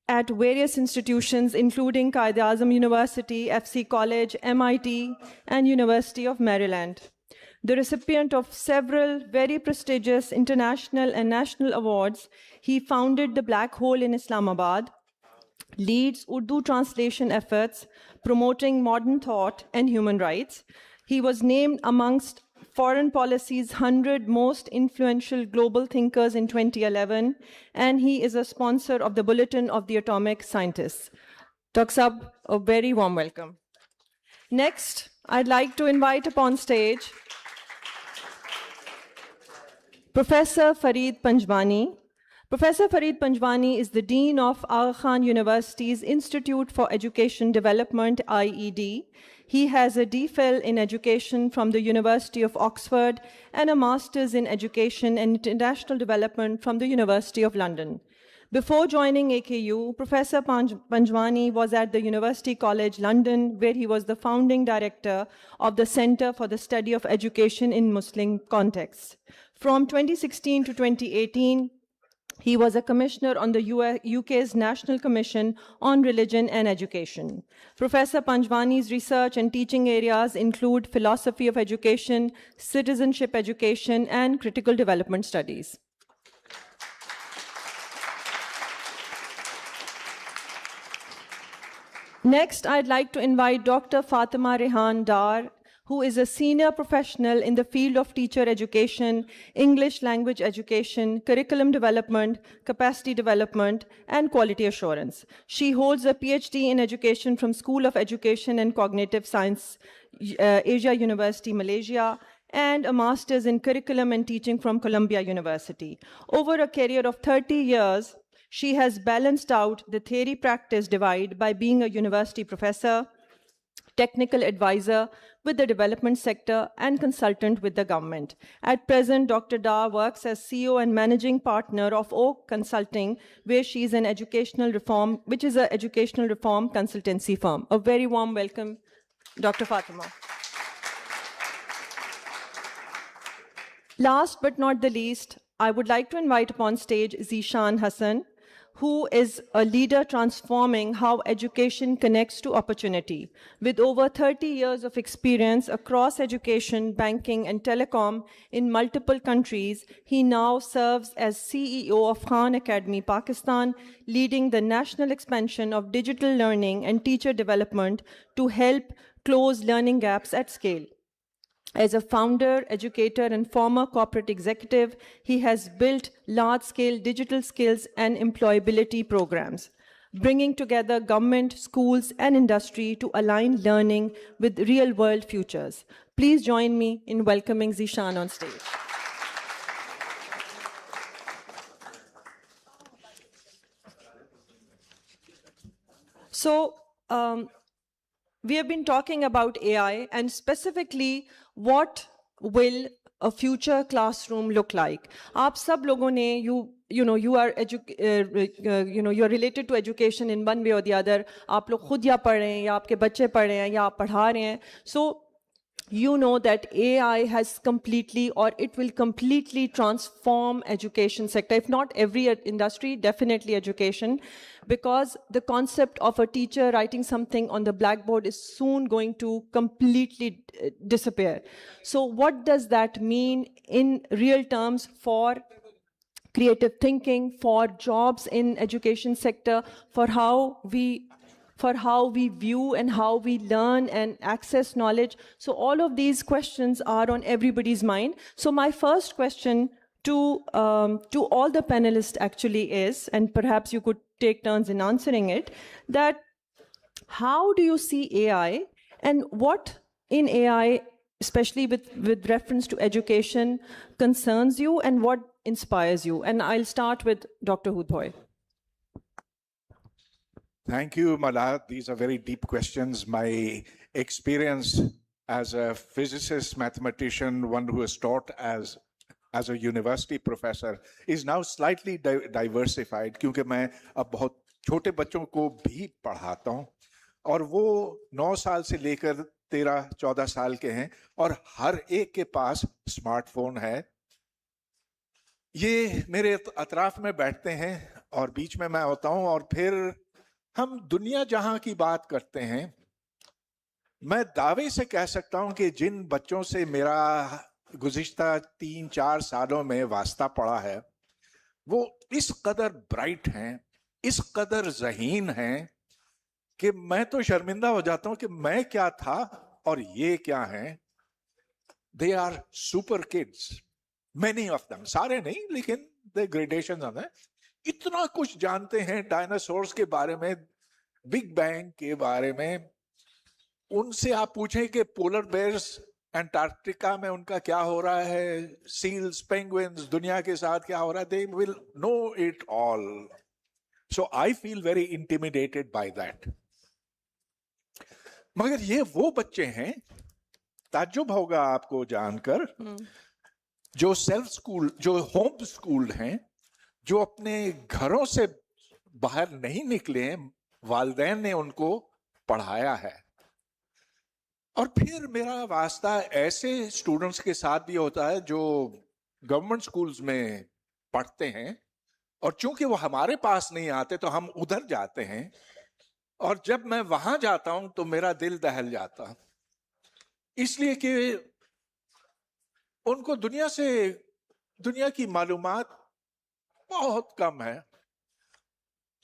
at various institutions, including Quaid-e-Azam University, FC College, MIT, and University of Maryland. The recipient of several very prestigious international and national awards, he founded the Black Hole in Islamabad, leads Urdu translation efforts, promoting modern thought and human rights. He was named amongst Foreign Policy's 100 most influential global thinkers in 2011, and he is a sponsor of the Bulletin of the Atomic Scientists. Dr. Saab, a very warm welcome. Next, I'd like to invite upon stage Professor Fareed Panjwani. Professor Fareed Panjwani is the Dean of Aga Khan University's Institute for Education Development, IED. He has a DPhil in Education from the University of Oxford and a Master's in Education and International Development from the University of London. Before joining AKU, Professor Panjwani was at the University College London, where he was the founding director of the Center for the Study of Education in Muslim Contexts. From 2016 to 2018, he was a commissioner on the UK's National Commission on Religion and Education. Professor Panjwani's research and teaching areas include philosophy of education, citizenship education, and critical development studies. Next, I'd like to invite Dr. Fatima Rehan Dar, who is a senior professional in the field of teacher education, English language education, curriculum development, capacity development, and quality assurance. She holds a PhD in education from School of Education and Cognitive Science, Asia University, Malaysia, and a master's in curriculum and teaching from Columbia University. Over a career of 30 years, she has balanced out the theory-practice divide by being a university professor, technical advisor with the development sector, and consultant with the government. At present, Dr. Dar works as CEO and managing partner of Oak Consulting, where she is an educational reform, which is an educational reform consultancy firm. A very warm welcome, Dr. Fatima. Last but not the least, I would like to invite upon stage Zeeshan Hassan, who is a leader transforming how education connects to opportunity. With over 30 years of experience across education, banking, and telecom in multiple countries, he now serves as CEO of Khan Academy, Pakistan, leading the national expansion of digital learning and teacher development to help close learning gaps at scale. As a founder, educator, and former corporate executive, he has built large-scale digital skills and employability programs, bringing together government, schools, and industry to align learning with real-world futures. Please join me in welcoming Zeeshan on stage. So, we have been talking about AI and specifically what will a future classroom look like. आप सब लोगों ने you are related to education in one way or the other. आप लोग खुद या पढ़ रहे हैं या आपके बच्चे पढ़ रहे हैं या आप पढ़ा रहे हैं. So you know that AI has completely, or it will completely transform education sector. If not every industry, definitely education, because the concept of a teacher writing something on the blackboard is soon going to completely disappear. So what does that mean in real terms for creative thinking, for jobs in education sector, for how we view and how we learn and access knowledge? So all of these questions are on everybody's mind. So my first question to all the panelists actually is, and perhaps you could take turns in answering it, that how do you see AI and what in AI, especially with reference to education, concerns you and what inspires you? And I'll start with Dr. Hudbhoy. Thank you, Mala. These are very deep questions. My experience as a physicist, mathematician, one who has taught as a university professor, is now slightly diversified, क्योंकि मैं अब बहुत छोटे बच्चों को भी पढ़ाता हूँ और वो 9 साल से लेकर 13-14 साल के हैं और हर एक के पास स्मार्टफोन है. ये मेरे अतराफ में बैठते हैं और बीच में मैं होता हूं, और फिर हम दुनिया जहां की बात करते हैं, मैं दावे से कह सकता हूं कि जिन बच्चों से मेरा गुज़िश्ता 3-4 सालों में वास्ता पड़ा है, वो इस कदर ब्राइट हैं, इस कदर ज़हीन हैं कि मैं तो शर्मिंदा हो जाता हूं कि मैं क्या था और ये क्या हैं. They are super kids, many of them, सारे नहीं लेकिन द ग्रेडेशन है. इतना कुछ जानते हैं डायनासोर्स के बारे में, बिग बैंग के बारे में. उनसे आप पूछें कि पोलर बेयर्स अंटार्कटिका में उनका क्या हो रहा है, सील्स, पेंगुइन्स दुनिया के साथ क्या हो रहा है, they will know it all. So I feel very intimidated by that. मगर ये वो बच्चे हैं, ताज्जुब होगा आपको जानकर, जो सेल्फ स्कूल, जो होम स्कूल्ड हैं, जो अपने घरों से बाहर नहीं निकले हैं, वालिदैन ने उनको पढ़ाया है. और फिर मेरा वास्ता ऐसे स्टूडेंट्स के साथ भी होता है जो गवर्नमेंट स्कूल्स में पढ़ते हैं, और चूंकि वो हमारे पास नहीं आते तो हम उधर जाते हैं, और जब मैं वहां जाता हूं तो मेरा दिल दहल जाता, इसलिए कि उनको दुनिया की मालूमात बहुत कम है.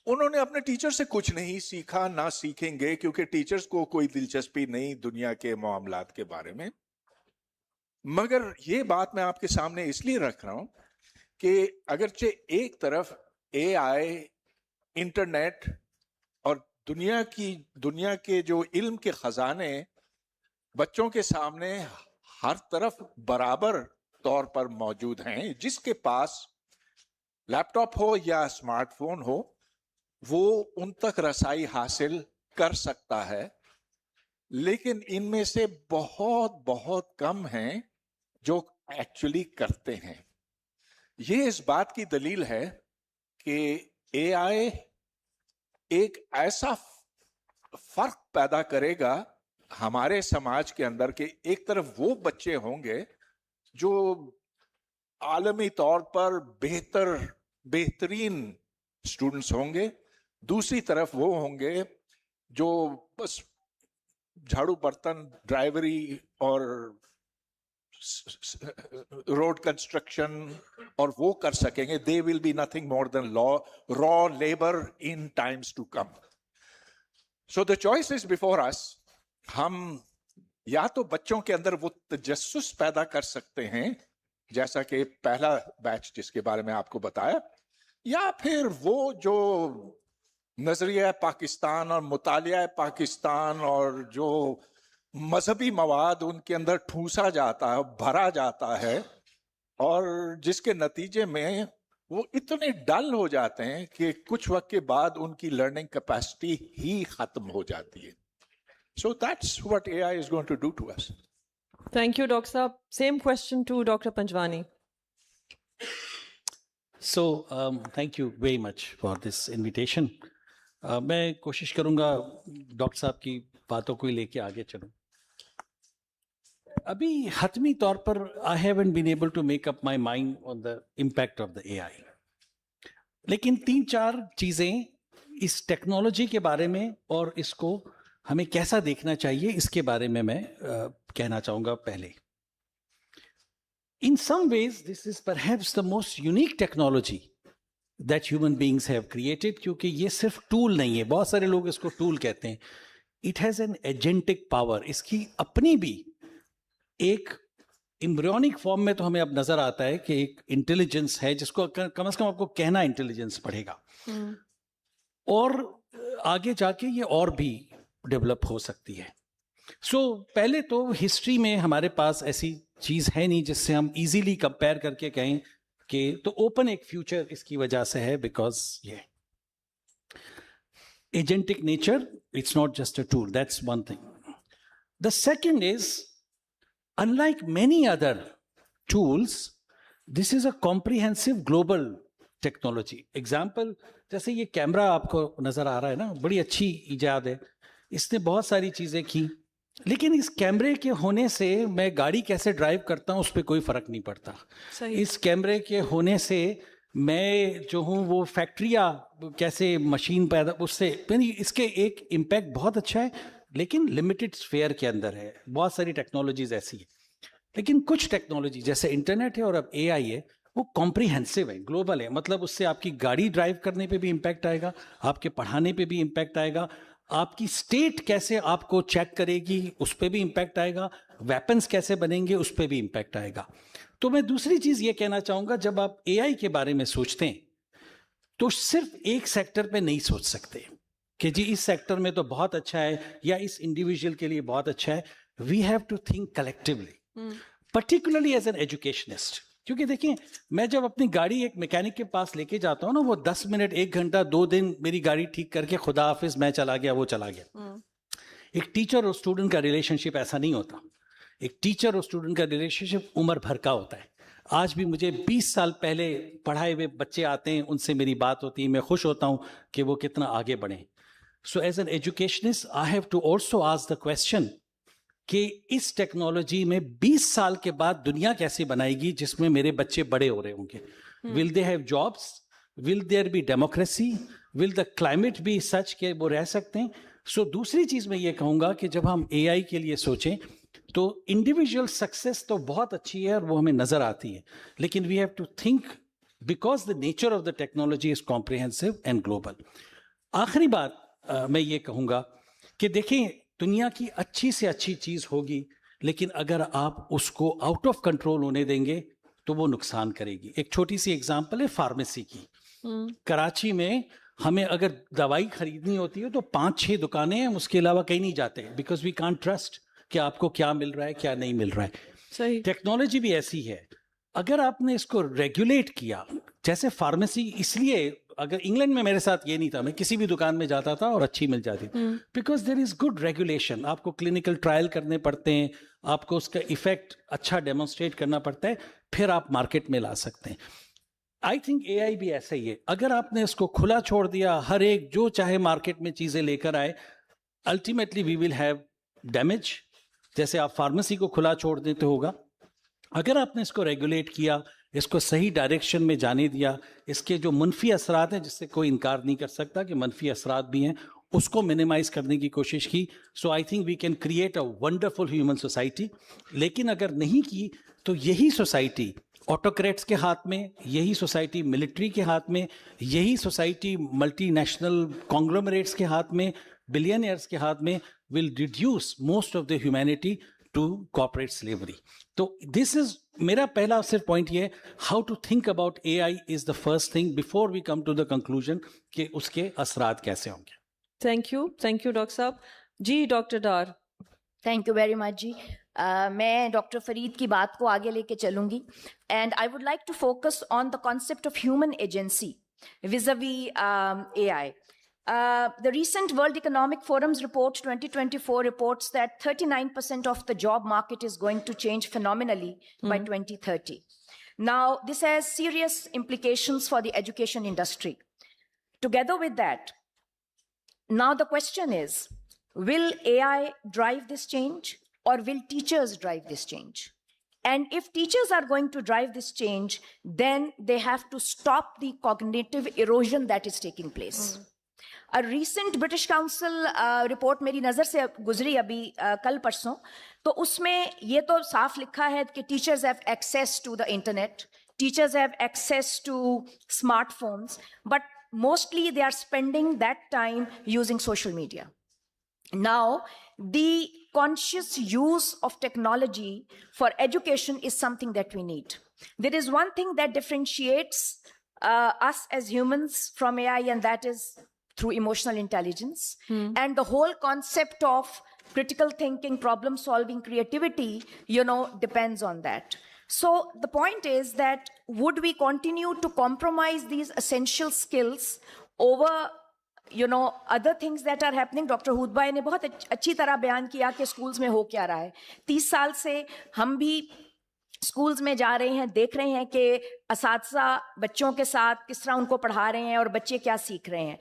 उन्होंने अपने टीचर से कुछ नहीं सीखा, ना सीखेंगे, क्योंकि टीचर्स को कोई दिलचस्पी नहीं दुनिया के मामलात के बारे में. मगर ये बात मैं आपके सामने इसलिए रख रहा हूं कि अगरचे एक तरफ एआई, इंटरनेट और दुनिया के जो इल्म के खजाने बच्चों के सामने हर तरफ बराबर तौर पर मौजूद हैं, जिसके पास लैपटॉप हो या स्मार्टफोन हो वो उन तक रसाई हासिल कर सकता है. लेकिन इनमें से बहुत बहुत कम हैं जो एक्चुअली करते हैं. ये इस बात की दलील है कि एआई एक ऐसा फर्क पैदा करेगा हमारे समाज के अंदर के एक तरफ वो बच्चे होंगे जो आलमी तौर पर बेहतरीन स्टूडेंट्स होंगे, दूसरी तरफ वो होंगे जो बस झाड़ू बर्तन, ड्राइवरी और रोड कंस्ट्रक्शन और वो कर सकेंगे. They will be nothing more than raw labour in times to come. So the choice is before us. हम या तो बच्चों के अंदर वो तजस्सुस पैदा कर सकते हैं, जैसा कि पहला बैच जिसके बारे में आपको बताया, या फिर वो जो नजरिया पाकिस्तान और मुतालिया पाकिस्तान और जो मजहबी मवाद उनके अंदर ठूसा जाता है, भरा जाता है, और जिसके नतीजे में वो इतने डल हो जाते हैं कि कुछ वक्त के बाद उनकी लर्निंग कैपेसिटी ही खत्म हो जाती है. So that's what AI is going to do to us. Thank you, Dr. Saab. Same question to Dr. Panjwani. So, thank you very much for this invitation. मैं कोशिश करूंगा डॉक्टर साहब की बातों को ही लेके आगे चलूं. अभी हतमी तौर पर I haven't been able to make up my mind on the impact of the AI. लेकिन 3-4 चीजें इस टेक्नोलॉजी के बारे में और इसको हमें कैसा देखना चाहिए इसके बारे में मैं कहना चाहूंगा. पहले, in some ways this is perhaps the most unique technology that human beings have created, क्योंकि ये सिर्फ टूल नहीं है. बहुत सारे लोग इसको टूल कहते हैं. It has an agentic power. इसकी अपनी भी एक एम्ब्रियोनिक फॉर्म में तो हमें अब नजर आता है कि एक इंटेलिजेंस है, जिसको कम से कम आपको कहना इंटेलिजेंस पड़ेगा. और आगे जाके ये और भी डेवलप हो सकती है. सो पहले तो हिस्ट्री में हमारे पास ऐसी चीज है नहीं जिससे हम इजीली कंपेयर करके कहें कि तो ओपन एक फ्यूचर इसकी वजह से है, बिकॉज ये agentic nature, it's not just a tool. That's one thing. The second is, unlike many other tools, this is a comprehensive global technology. Example, जैसे ये कैमरा आपको नजर आ रहा है ना, बड़ी अच्छी इजाद है, इसने बहुत सारी चीजें की, लेकिन इस कैमरे के होने से मैं गाड़ी कैसे ड्राइव करता हूं उस पर कोई फर्क नहीं पड़ता. सही. इस कैमरे के होने से मैं जो हूँ वो फैक्ट्रियाँ कैसे मशीन पैदा, उससे यानी इसके एक इम्पैक्ट बहुत अच्छा है, लेकिन लिमिटेड स्फेयर के अंदर है। बहुत सारी टेक्नोलॉजीज ऐसी है, लेकिन कुछ टेक्नोलॉजी जैसे इंटरनेट है और अब एआई है, वो कॉम्प्रिहेंसिव है, ग्लोबल है। मतलब उससे आपकी गाड़ी ड्राइव करने पे भी इम्पैक्ट आएगा, आपके पढ़ाने पे भी इम्पैक्ट आएगा, आपकी स्टेट कैसे आपको चेक करेगी उस पर भी इम्पैक्ट आएगा, वेपन्स कैसे बनेंगे उस पर भी इम्पैक्ट आएगा। तो मैं दूसरी चीज ये कहना चाहूंगा, जब आप एआई के बारे में सोचते हैं तो सिर्फ एक सेक्टर पे नहीं सोच सकते कि जी इस सेक्टर में तो बहुत अच्छा है या इस इंडिविजुअल के लिए बहुत अच्छा है। We have to think collectively, particularly as an educationist. क्योंकि देखिए, मैं जब अपनी गाड़ी एक मैकेनिक के पास लेके जाता हूँ ना, वो 10 मिनट, 1 घंटा, 2 दिन मेरी गाड़ी ठीक करके खुदा हाफिज मैं चला गया, वो चला गया। एक टीचर और स्टूडेंट का रिलेशनशिप ऐसा नहीं होता। एक टीचर और स्टूडेंट का रिलेशनशिप उम्र भर का होता है। आज भी मुझे 20 साल पहले पढ़ाए हुए बच्चे आते हैं, उनसे मेरी बात होती है, मैं खुश होता हूँ कि वो कितना आगे बढ़े। So as an educationist I have to also ask the question कि इस टेक्नोलॉजी में 20 साल के बाद दुनिया कैसे बनाएगी जिसमें मेरे बच्चे बड़े हो रहे होंगे। Will they have jobs, will there be democracy, will the climate be such के वो रह सकते हैं। सो दूसरी चीज मैं ये कहूंगा कि जब हम एआई के लिए सोचें तो इंडिविजुअल सक्सेस तो बहुत अच्छी है और वो हमें नजर आती है, लेकिन we have to think because the nature of the technology is comprehensive and global. आखिरी बात मैं ये कहूंगा कि देखें, दुनिया की अच्छी से अच्छी चीज होगी, लेकिन अगर आप उसको आउट ऑफ कंट्रोल होने देंगे तो वो नुकसान करेगी। एक छोटी सी एग्जांपल है फार्मेसी की। कराची में हमें अगर दवाई खरीदनी होती है तो 5-6 दुकानें हैं, उसके अलावा कहीं नहीं जाते, बिकॉज वी कांट ट्रस्ट कि आपको क्या मिल रहा है क्या नहीं मिल रहा है। सही। टेक्नोलॉजी भी ऐसी है, अगर आपने इसको रेगुलेट किया, जैसे फार्मेसी, इसलिए अगर इंग्लैंड में मेरे साथ ये नहीं था, मैं किसी भी दुकान में जाता था और अच्छी मिल जाती थी, because there is good regulation. आपको क्लिनिकल ट्रायल करने पड़ते हैं, आपको उसका इफेक्ट अच्छा डेमोन्स्ट्रेट करना पड़ता है, फिर आप मार्केट में ला सकते हैं। आई थिंक एआई भी ऐसा ही है। अगर आपने इसको खुला छोड़ दिया, हर एक जो चाहे मार्केट में चीजें लेकर आए, ultimately we will have damage. जैसे आप फार्मेसी को खुला छोड़ देते होगा, अगर आपने इसको रेगुलेट किया, इसको सही डायरेक्शन में जाने दिया, इसके जो मनफी असरात हैं, जिससे कोई इनकार नहीं कर सकता कि मनफी असरात भी हैं, उसको मिनिमाइज करने की कोशिश की, so I think we can create a wonderful human society. लेकिन अगर नहीं की तो यही सोसाइटी ऑटोक्रेट्स के हाथ में, यही सोसाइटी मिलिट्री के हाथ में, यही सोसाइटी मल्टीनेशनल कॉन्ग्लोमरेट्स के हाथ में, बिलियनियर्स के हाथ में, will reduce most of the humanity to corporate slavery. तो दिस इज मेरा पहला सिर्फ पॉइंट ये, how to think about AI is the first thing before we come to the conclusion कि उसके असरात कैसे होंगे। थैंक यू डॉक्टर साहब। जी doctor Dar. Thank you very much जी। मैं डॉक्टर फरीद की बात को आगे लेके चलूंगी, and I would like to focus on the concept of human agency vis-a-vis AI. The recent World Economic Forum's report 2024 reports that 39% of the job market is going to change phenomenally by 2030. Now, this has serious implications for the education industry. Together with that, now the question is, will AI drive this change, or will teachers drive this change? And if teachers are going to drive this change, then they have to stop the cognitive erosion that is taking place. A recent British Council report मेरी नज़र से गुजरी अभी कल परसों, तो उसमें ये तो साफ लिखा है कि teachers have access to the internet, teachers have access to smartphones, but mostly they are spending that time using social media. Now, the conscious use of technology for education is something that we need. There is one thing that differentiates us as humans from AI, and that is through emotional intelligence. And the whole concept of critical thinking, problem solving, creativity, depends on that. So the point is that would we continue to compromise these essential skills over other things that are happening? Doctor Hoodbhoy ने बहुत अच्छी तरह बयान किया कि schools में हो क्या रहा है। 30 साल से हम भी स्कूल्स में जा रहे हैं, देख रहे हैं कि असातिज़ा बच्चों के साथ किस तरह उनको पढ़ा रहे हैं और बच्चे क्या सीख रहे हैं।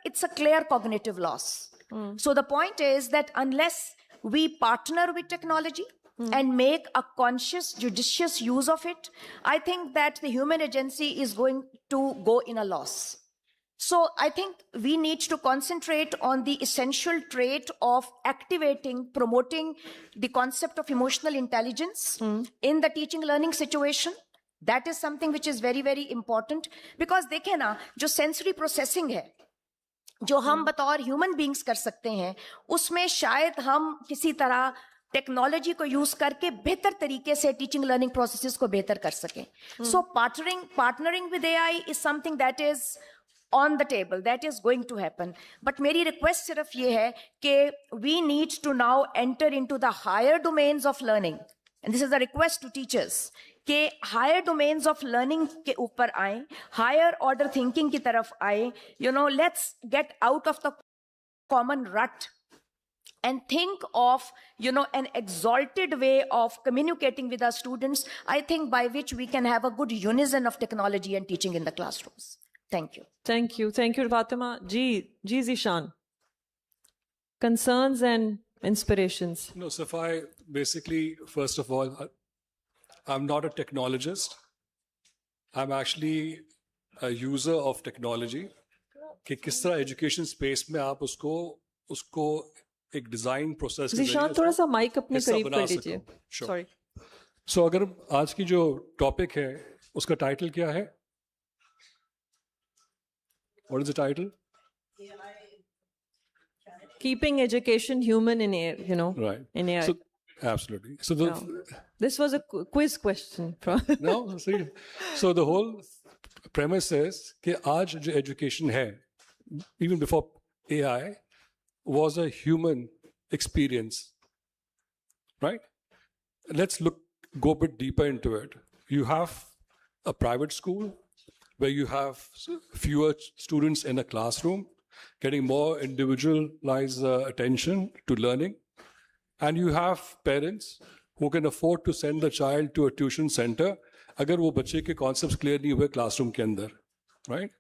It's a clear cognitive loss. So the point is that unless we partner with technology and make a conscious, judicious use of it, I think that the human agency is going to go in a loss. So I think we need to concentrate on the essential trait of activating, promoting the concept of emotional intelligence in the teaching learning situation. That is something which is very, very important, because देखें ना, जो sensory processing है, जो हम बतौर human beings कर सकते हैं, उसमें शायद हम किसी तरह टेक्नोलॉजी को यूज करके बेहतर तरीके से टीचिंग लर्निंग प्रोसेसेस को बेहतर कर सकें. So partnering with AI is something that is on the table, that is going to happen. But मेरी request सिर्फ ये है कि we need to now enter into the higher domains of learning, and this is a request to teachers कि higher domains of learning के ऊपर आएं, higher order thinking की तरफ आएं. You know, let's get out of the common rut and think of, you know, an exalted way of communicating with our students, I think, by which we can have a good unison of technology and teaching in the classrooms. Thank you. Thank you. Thank you, Fatima. Ji Zishan. Concerns and inspirations. No, Safai, basically, first of all, I'm not a technologist. I'm actually a user of technology. कि किस तरह education space में आप उसको एक design process Zishan, थोड़ा सा mic अपने करीब कर लीजिए. Sorry. So अगर आज की जो टॉपिक है उसका टाइटल क्या है? What is the title? Keeping education human in AI, you know. Right. In AI. So, absolutely. So This was a quiz question from. No, see. So the whole premise is कि आज जो education है, even before AI, was a human experience, right? Let's go a bit deeper into it. You have a private school where you have fewer students in a classroom, getting more individualized attention to learning. And you have parents who can afford to send the child to a tuition center agar wo bachche ke concepts clear nahi hue classroom ke andar, right?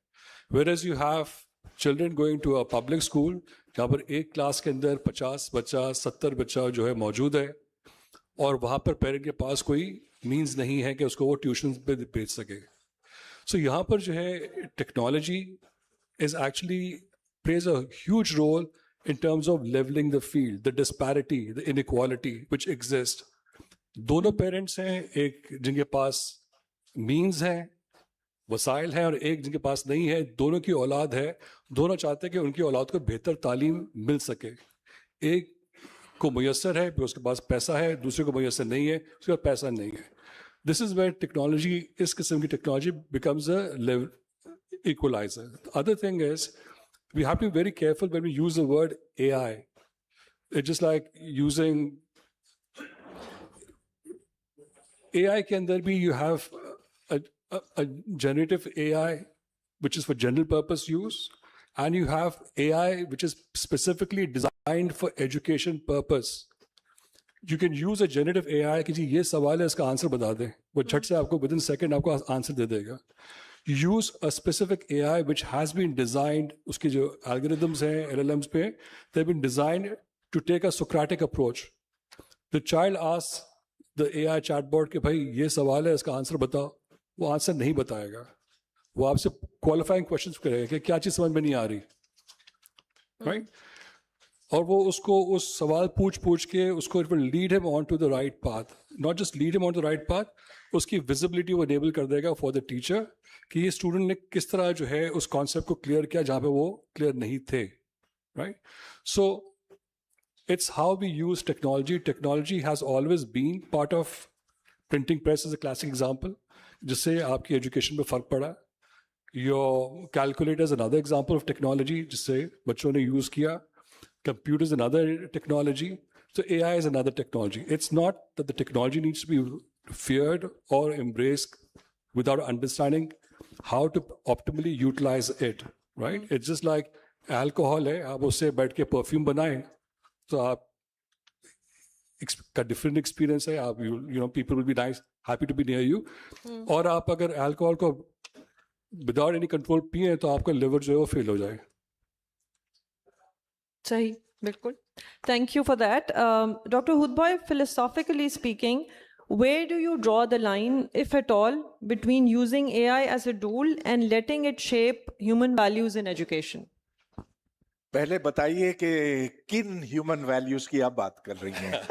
Whereas you have children going to a public school, jahan par ek class ke andar 50 बच्चा 70 बच्चा जो है मौजूद है, और वहाँ पर parent के पास कोई मीन्स नहीं है कि उसको वो ट्यूशन पे भेज सके. So यहाँ पर जो है technology is actually plays a huge role in terms of leveling the field, the disparity, the inequality which exists. दोनों पेरेंट्स हैं, एक जिनके पास मीन्स हैं, वसाइल हैं, और एक जिनके पास नहीं है. दोनों की औलाद है, दोनों चाहते हैं कि उनकी औलाद को बेहतर तालीम मिल सके. एक को मुयस्सर है, उसके पास पैसा है, दूसरे को मुयस्सर नहीं है, उसके पास पैसा नहीं है. This is where technology, इस किस्म की technology becomes a level equalizer. The other thing is, we have to be very careful when we use the word AI. It's just like using AI के अंदर भी you have a generative AI which is for general purpose use, and you have AI which is specifically designed for education purpose. You can use a generative AI कि जी ये सवाल है, इसका answer बता दें, वो झट से आपको within second आपको आंसर दे देगा. You use a specific AI which has been designed, उसके जो algorithms हैं LLMs पे, they've been designed to take a Socratic approach. The child asks the AI chatbot कि भाई ये सवाल है, इसका आंसर बताओ, वो आंसर नहीं बताएगा. वो आपसे qualifying questions करेगा कि क्या चीज़ समझ में नहीं आ रही, right? और वो उसको उस सवाल पूछ के उसको it will lead him on to the right path. Not just lead him on to the right path, उसकी visibility वो enable कर देगा for the teacher कि ये student ने किस तरह जो है उस concept को clear किया जहाँ पे वो clear नहीं थे, right? So it's how we use technology. Technology has always been part of printing press is a classic example, जिससे आपकी education पे फर्क पड़ा. Your calculator is another example of technology जिससे बच्चों ने use किया. Computer is another technology. So AI is another technology. It's not that the technology needs to be feared or embraced without understanding how to optimally utilize it, right? It's just like alcohol है, आप उससे बैठ के perfume बनाएं, तो आप का different experience है, आप you know people will be nice, happy to be near you. और आप अगर alcohol को without any control पिए तो आपका liver जो है वो fail हो जाए. Sahi, bilkul. Thank you for that. Dr. Hudbhoy, philosophically speaking, where do you draw the line, if at all, between using AI as a tool and letting it shape human values in education? पहले बताइए कि किन human values की आप बात कर रही हैं?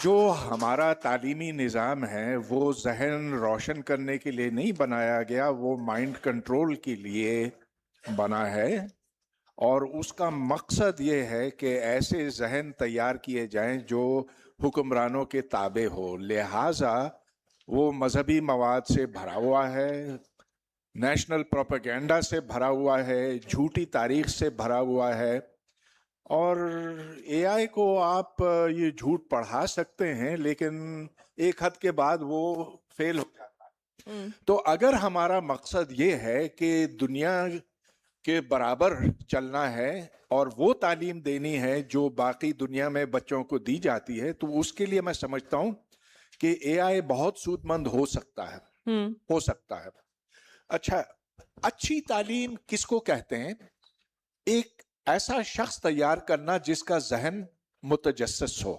जो हमारा तालीमी निज़ाम है वो जहन रोशन करने के लिए नहीं बनाया गया, वो माइंड कंट्रोल के लिए बना है। और उसका मकसद ये है कि ऐसे जहन तैयार किए जाएं जो हुक्मरानों के ताबे हो। लिहाजा वो मजहबी मवाद से भरा हुआ है, नेशनल प्रोपेगेंडा से भरा हुआ है, झूठी तारीख से भरा हुआ है। और एआई को आप ये झूठ पढ़ा सकते हैं, लेकिन एक हद के बाद वो फेल हो जाता है। तो अगर हमारा मकसद ये है कि दुनिया के बराबर चलना है और वो तालीम देनी है जो बाकी दुनिया में बच्चों को दी जाती है, तो उसके लिए मैं समझता हूँ कि एआई बहुत सूदमंद हो सकता है। अच्छा, अच्छी तालीम किसको कहते हैं? एक ऐसा शख्स तैयार करना जिसका जहन मुतजस्सिस हो,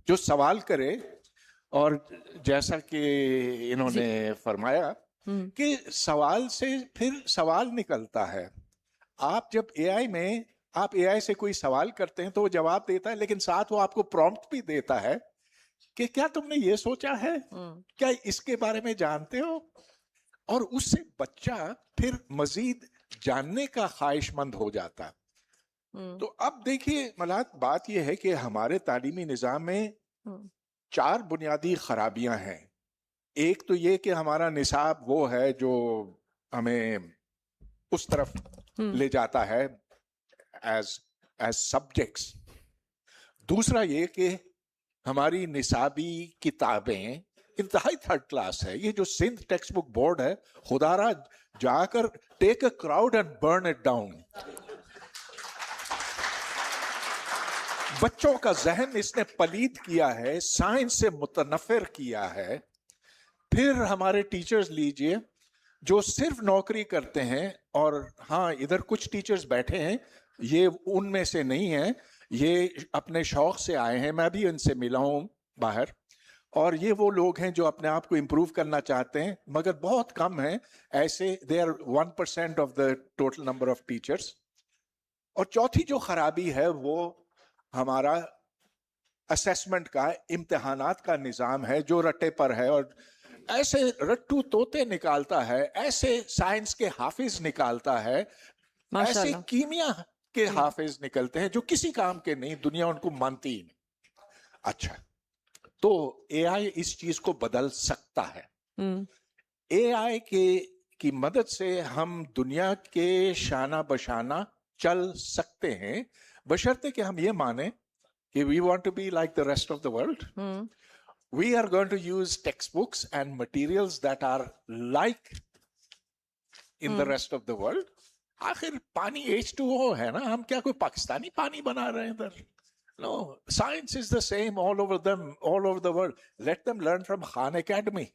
जो सवाल करे। और जैसा कि इन्होंने फरमाया कि सवाल से फिर सवाल निकलता है। आप जब आप एआई से कोई सवाल करते हैं तो वो जवाब देता है, लेकिन साथ वो आपको प्रॉम्प्ट भी देता है कि क्या तुमने ये सोचा है, क्या इसके बारे में जानते हो? और उससे बच्चा फिर मजीद जानने का ख्वाहिशमंद हो जाता। तो अब देखिए मलात, बात यह है कि हमारे तालीमी निज़ाम में 4 बुनियादी खराबियां हैं। एक तो ये कि हमारा निसाब वो है जो हमें उस तरफ ले जाता है एज सब्जेक्ट्स। दूसरा ये कि हमारी निसाबी किताबें इंतहाई थर्ड क्लास है। ये जो सिंध टेक्स्ट बुक बोर्ड है, खुदारा जाकर take a crowd and burn it down. बच्चों का जहन इसने पलीद किया है, साइंस से मुतनफिर किया है। फिर हमारे टीचर्स लीजिए जो सिर्फ नौकरी करते हैं, और हाँ इधर कुछ टीचर्स बैठे हैं, ये उनमें से नहीं है, ये अपने शौक से आए हैं, मैं भी इनसे मिला हूं बाहर। और ये वो लोग हैं जो अपने आप को इम्प्रूव करना चाहते हैं, मगर बहुत कम है ऐसे। They are 1% of the total number of teachers. और चौथी जो खराबी है वो हमारा असेसमेंट का, इम्तिहानात का निज़ाम है जो रट्टे पर है, और ऐसे रट्टू तोते निकालता है, ऐसे साइंस के हाफिज निकालता है, ऐसे कीमिया के हाफिज निकलते हैं जो किसी काम के नहीं, दुनिया उनको मानती ही नहीं। अच्छा, तो एआई इस चीज को बदल सकता है। एआई की मदद से हम दुनिया के शाना बशाना चल सकते हैं, बशर्ते कि हम ये माने कि we want to be like the rest of the world. We are going to use textbooks and materials that are like in the rest of the world. आखिर पानी H2O है ना, हम क्या कोई पाकिस्तानी पानी बना रहे हैं इधर? No, science is the same all over the world. Let them learn from Khan Academy.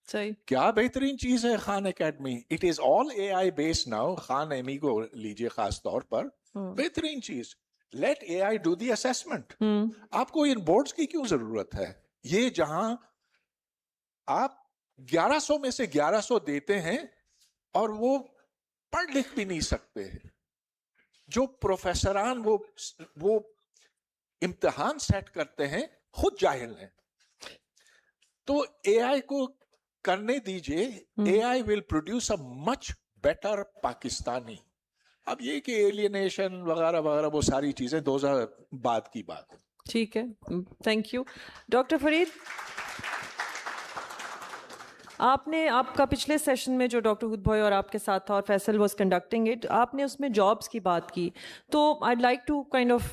सही। क्या बेहतरीन चीज है Khan academy. It is all AI based now. Khan एमी को लीजिए खास तौर पर, बेहतरीन चीज। Let AI do the assessment. आपको इन बोर्ड्स की क्यों जरूरत है? ये जहां आप 1100 में से 1100 देते हैं और वो पढ़ लिख भी नहीं सकते, जो प्रोफेसरान वो इम्तिहान सेट करते हैं खुद जाहिल हैं। तो एआई को करने दीजिए, AI will produce a much better Pakistani. अब ये कि एलियनेशन वगैरह वगैरह वो सारी चीजें 2000 बाद की बात है। ठीक है, थैंक यू। डॉक्टर फरीद, आपका पिछले सेशन में जो डॉक्टर हुद भाई और आपके साथ था और फैसल वाज कंडक्टिंग इट, आपने उसमें जॉब्स की बात की। तो I'd like to kind of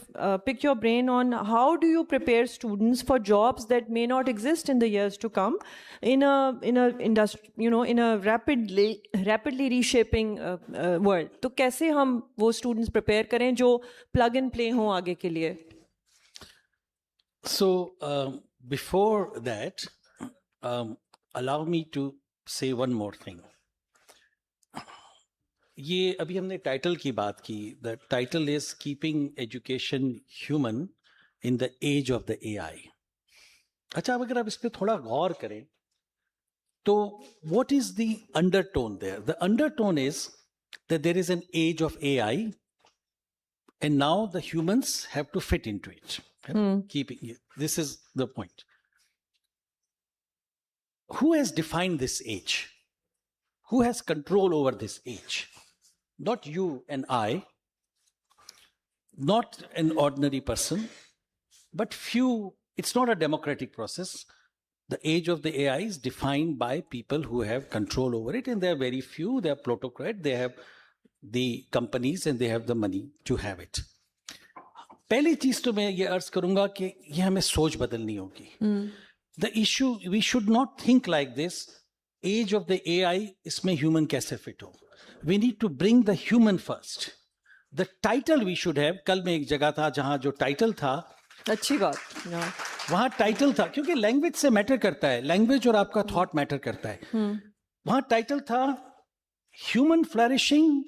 pick your brain on how do you prepare students for jobs that may not exist in the years to come in a industry, in a rapidly reshaping world. तो कैसे हम वो students prepare करें जो plug and play हों आगे के लिए? So before that, allow me to say one more thing. ये अभी हमने टाइटल की बात की. The title is Keeping Education Human in the age of the AI. अच्छा, अब अगर आप इस पे थोड़ा गौर करें तो what is the undertone there? The undertone is that there is an age of AI and now the humans have to fit into it. Keeping it. This is the point. Who has defined this age? Who has control over this age? Not you and I, not an ordinary person, but few. It's not a democratic process. The age of the AI is defined by people who have control over it, and there are very few. They are plutocrats. They have the companies and they have the money to have it. पहली चीज तो मैं ये अर्ज करूंगा कि ये हमें सोच बदलनी होगी. The issue, we should not think like this. Age of the AI, इसमें human कैसे fit हो? We need to bring the human first. The title we should have. कल में एक जगह था जहां जो टाइटल था, अच्छी बात. वहां टाइटल था, क्योंकि लैंग्वेज से मैटर करता है, लैंग्वेज और आपका थॉट मैटर करता है. वहां टाइटल था human flourishing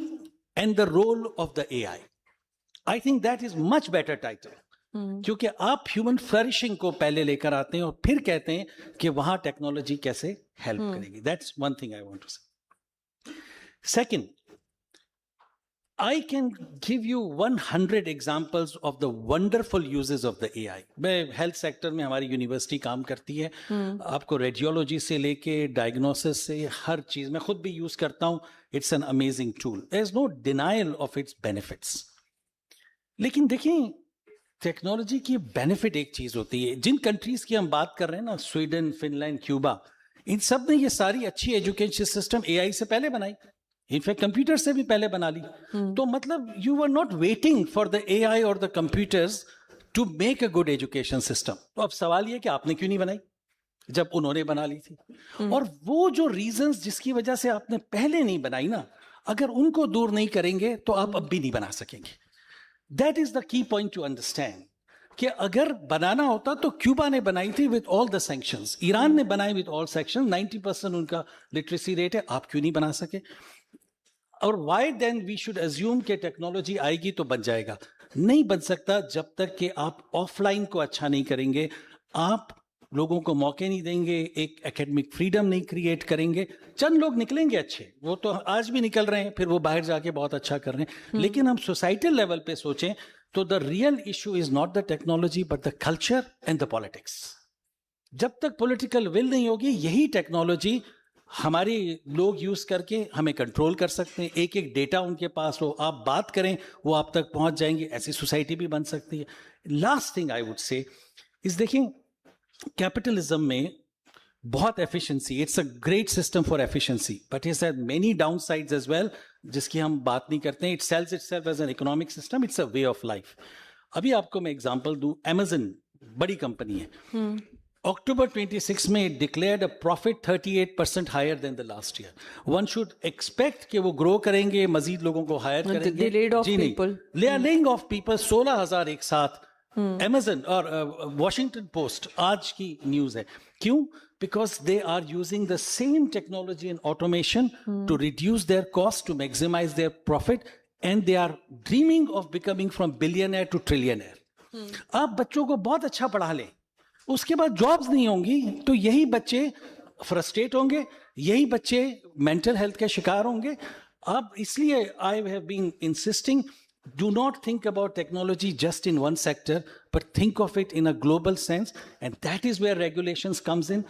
and the role of the AI. I think that is much better title, क्योंकि आप ह्यूमन फ्लरिशिंग को पहले लेकर आते हैं और फिर कहते हैं कि वहां टेक्नोलॉजी कैसे हेल्प करेगी. That's one thing I want to say. Second, I can give you 100 examples of the wonderful uses of the AI. मैं हेल्थ सेक्टर में हमारी यूनिवर्सिटी काम करती है. आपको रेडियोलॉजी से लेके डायग्नोसिस से हर चीज मैं खुद भी यूज करता हूं. It's an amazing tool. There is no denial of its benefits. लेकिन देखिए, टेक्नोलॉजी की बेनिफिट एक चीज होती है. जिन कंट्रीज की हम बात कर रहे हैं ना, स्वीडन, फिनलैंड, क्यूबा, इन सब ने ये सारी अच्छी एजुकेशन सिस्टम एआई से पहले बनाई. इनफैक्ट कंप्यूटर से भी पहले बना ली. तो मतलब you are not waiting for the AI और the computers to make a good education system. तो अब सवाल ये कि आपने क्यों नहीं बनाई जब उन्होंने बना ली थी? और वो जो रीजंस जिसकी वजह से आपने पहले नहीं बनाई ना, अगर उनको दूर नहीं करेंगे तो आप अब भी नहीं बना सकेंगे. That is the key point two understand कि अगर बनाना होता तो क्यूबा ने बनाई थी with all the sanctions, Iran ने बनाई विद ऑल सैंक्शंस, 90% उनका लिटरेसी रेट है. आप क्यों नहीं बना सके? और why then we should assume कि टेक्नोलॉजी आएगी तो बन जाएगा? नहीं बन सकता जब तक कि आप ऑफलाइन को अच्छा नहीं करेंगे, आप लोगों को मौके नहीं देंगे, एक एकेडमिक फ्रीडम नहीं क्रिएट करेंगे. चंद लोग निकलेंगे अच्छे, वो तो आज भी निकल रहे हैं, फिर वो बाहर जाके बहुत अच्छा कर रहे हैं. लेकिन हम सोसाइटल लेवल पे सोचें तो the real issue is not the technology but the culture and the politics. जब तक पॉलिटिकल विल नहीं होगी, यही टेक्नोलॉजी हमारे लोग यूज करके हमें कंट्रोल कर सकते हैं. एक एक डेटा उनके पास हो, आप बात करें वो आप तक पहुंच जाएंगे. ऐसी सोसाइटी भी बन सकती है. Last thing I would say is, देखिए, कैपिटलिज्म में बहुत efficiency, it's a great system for efficiency, but it's had many downsides as well, जिसकी हम बात नहीं करते हैं. It sells itself as an economic system, it's a way of life. अभी आपको मैं एग्जांपल दूं, अमेजन बड़ी कंपनी है. October 26 में it declared a profit 38% higher than the last year. One should expect कि वो grow करेंगे, मजीद लोगों को hire करेंगे. They laid off people. They are laying off people. 16,000 एक साथ. Amazon और Washington Post आज की न्यूज है. क्यों? Because they are using the same technology and automation to reduce their cost, to maximize their profit, and they are dreaming of becoming from billionaire to trillionaire. आप बच्चों को बहुत अच्छा पढ़ा लें, उसके बाद जॉब्स नहीं होंगी, तो यही बच्चे फ्रस्ट्रेट होंगे, यही बच्चे मेंटल हेल्थ के शिकार होंगे. अब इसलिए I have been insisting, do not think about technology just in one sector, but think of it in a global sense, and that is where regulations comes in,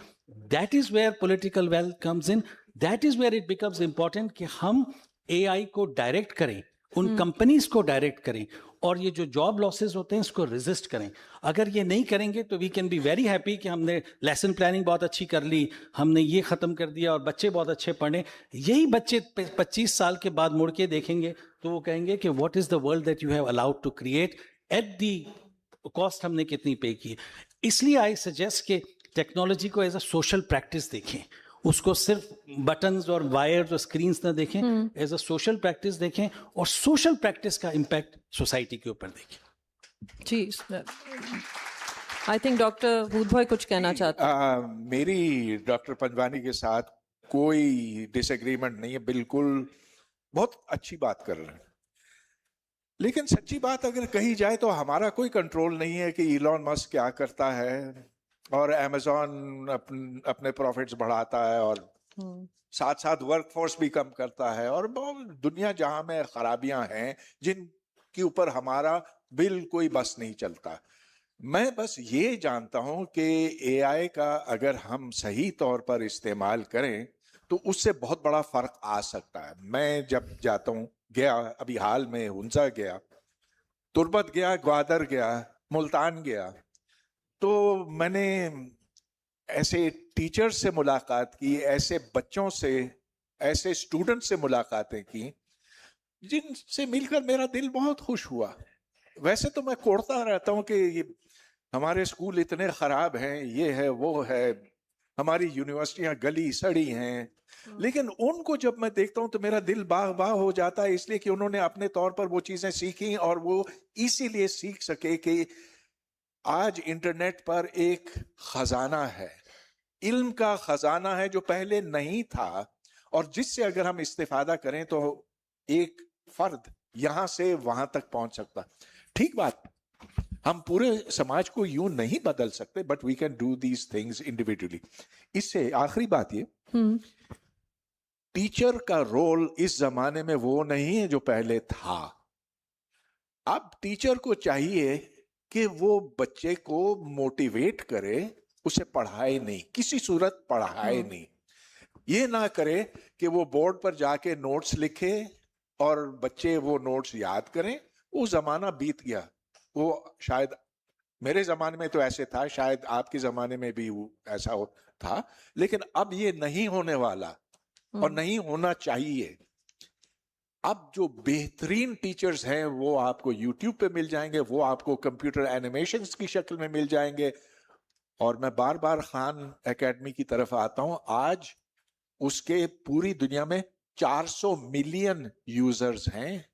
that is where political will comes in, that is where it becomes important कि हम AI को direct करें, उन companies को direct करें, और ये जो जॉब लॉसेस होते हैं इसको रेजिस्ट करें. अगर ये नहीं करेंगे तो we can be very happy कि हमने लेसन प्लानिंग बहुत अच्छी कर ली, हमने ये खत्म कर दिया और बच्चे बहुत अच्छे पढ़े. यही बच्चे 25 साल के बाद मुड़ के देखेंगे तो वो कहेंगे कि what is the world that you have allowed to create, at the cost हमने कितनी पे की. इसलिए आई सजेस्ट कि टेक्नोलॉजी को एज अ सोशल प्रैक्टिस देखें, उसको सिर्फ बटन्स और वायर्स और स्क्रीन्स ना देखें, एज अ सोशल प्रैक्टिस देखें, और सोशल प्रैक्टिस का इम्पैक्ट सोसाइटी के ऊपर देखें. जी, आई थिंक डॉक्टर भूतभाई कुछ कहना चाहते हैं. मेरी डॉक्टर पंजवानी के साथ कोई डिसएग्रीमेंट नहीं है, बिल्कुल बहुत अच्छी बात कर रहे हैं. लेकिन सच्ची बात अगर कही जाए तो हमारा कोई कंट्रोल नहीं है कि इलॉन मस्क क्या करता है, और अमेजॉन अपने प्रॉफिट्स बढ़ाता है और साथ साथ वर्कफोर्स भी कम करता है, और बहुत दुनिया जहां में खराबियां हैं जिनके ऊपर हमारा बिल्कुल बस नहीं चलता। मैं बस ये जानता हूं कि एआई का अगर हम सही तौर पर इस्तेमाल करें तो उससे बहुत बड़ा फर्क आ सकता है। मैं जब जाता हूं, गया अभी हाल में हुंजा गया, तुर्बत गया, ग्वादर गया, मुल्तान गया, तो मैंने ऐसे टीचर से मुलाकात की, ऐसे बच्चों से, ऐसे स्टूडेंट से मुलाकातें की जिनसे मिलकर मेरा दिल बहुत खुश हुआ। वैसे तो मैं कोड़ता रहता हूँ कि ये हमारे स्कूल इतने खराब हैं, ये है वो है, हमारी यूनिवर्सिटियां गली सड़ी हैं, लेकिन उनको जब मैं देखता हूं तो मेरा दिल बाग बाग हो जाता है, इसलिए कि उन्होंने अपने तौर पर वो चीजें सीखी, और वो इसीलिए सीख सके कि आज इंटरनेट पर एक खजाना है, इल्म का खजाना है जो पहले नहीं था, और जिससे अगर हम इस्तेफादा करें तो एक फर्द यहां से वहां तक पहुंच सकता। ठीक बात, हम पूरे समाज को यूं नहीं बदल सकते, but we can do these things individually. इससे आखिरी बात ये, टीचर का रोल इस जमाने में वो नहीं है जो पहले था। अब टीचर को चाहिए कि वो बच्चे को मोटिवेट करे, उसे पढ़ाए नहीं, किसी सूरत पढ़ाए नहीं। ये ना करे कि वो बोर्ड पर जाके नोट्स लिखे और बच्चे वो नोट्स याद करें। वो जमाना बीत गया। वो शायद मेरे जमाने में तो ऐसे था, शायद आपके जमाने में भी ऐसा था, लेकिन अब ये नहीं होने वाला और नहीं होना चाहिए। अब जो बेहतरीन टीचर्स हैं वो आपको यूट्यूब पे मिल जाएंगे, वो आपको कंप्यूटर एनिमेशंस की शक्ल में मिल जाएंगे। और मैं बार बार खान एकेडमी की तरफ आता हूं। आज उसके पूरी दुनिया में 400 मिलियन यूजर्स हैं,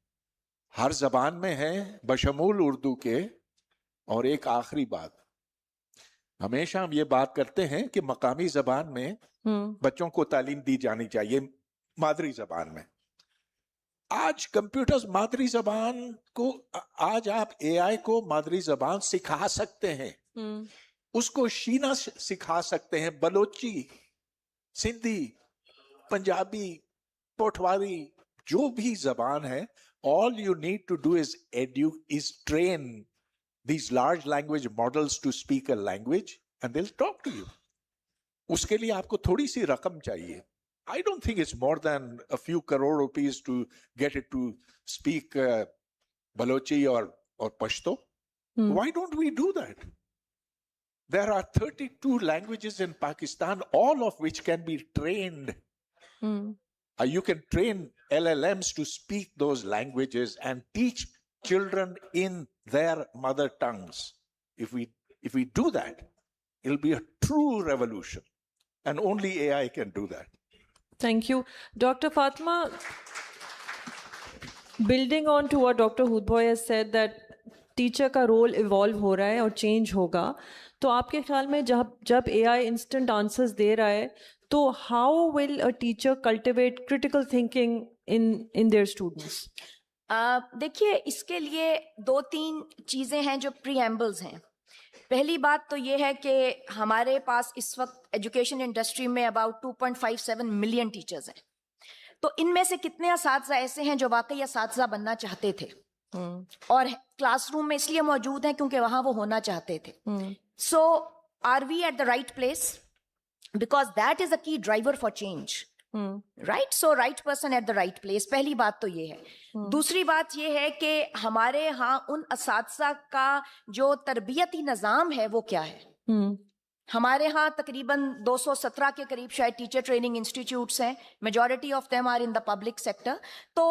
हर जबान में हैं बशमूल उर्दू के। और एक आखिरी बात, हमेशा हम ये बात करते हैं कि मकामी जबान में बच्चों को तालीम दी जानी चाहिए, मादरी जबान में। आज कंप्यूटर्स मादरी जबान को, आज आप एआई को मादरी जबान सिखा सकते हैं, उसको शीना सिखा सकते हैं, बलोची, सिंधी, पंजाबी, पोठवारी, जो भी जबान है। All you need to do is train these large language models to speak a language and they'll talk to you. उसके लिए आपको थोड़ी सी रकम चाहिए. I don't think it's more than a few crore rupees to get it to speak Balochi or Pashto. Why don't we do that? There are 32 languages in Pakistan, all of which can be trained. You can train LLMs to speak those languages and teach children in their mother tongues. If we do that, it'll be a true revolution. And only AI can do that. Thank you. Dr. Fatma, building on to what Dr. Hoodboy has said, that teacher का role evolve हो रहा है और change होगा, तो आपके ख्याल में जब AI इंस्टेंट आंसर्स दे रहा है, तो how will a teacher cultivate critical thinking in their students? देखिए, इसके लिए 2-3 चीज़ें हैं जो प्रीएम्बल्स हैं। पहली बात तो ये है कि हमारे पास इस वक्त एजुकेशन इंडस्ट्री में अबाउट 2.57 मिलियन टीचर्स हैं। तो इनमें से कितने असातिज़ा ऐसे हैं जो वाकई असातिज़ा बनना चाहते थे और क्लासरूम में इसलिए मौजूद हैं क्योंकि वहां वो होना चाहते थे। So are we at the right place? Because that is a key driver for change, right? So right person at the right place, पहली बात तो ये है। दूसरी बात ये है कि हमारे यहाँ उन असातिज़ा का जो तरबियती निज़ाम है वो क्या है। हमारे यहाँ तकरीबन 217 के करीब शायद टीचर ट्रेनिंग इंस्टीट्यूट्स हैं, majority of them are in the public sector. तो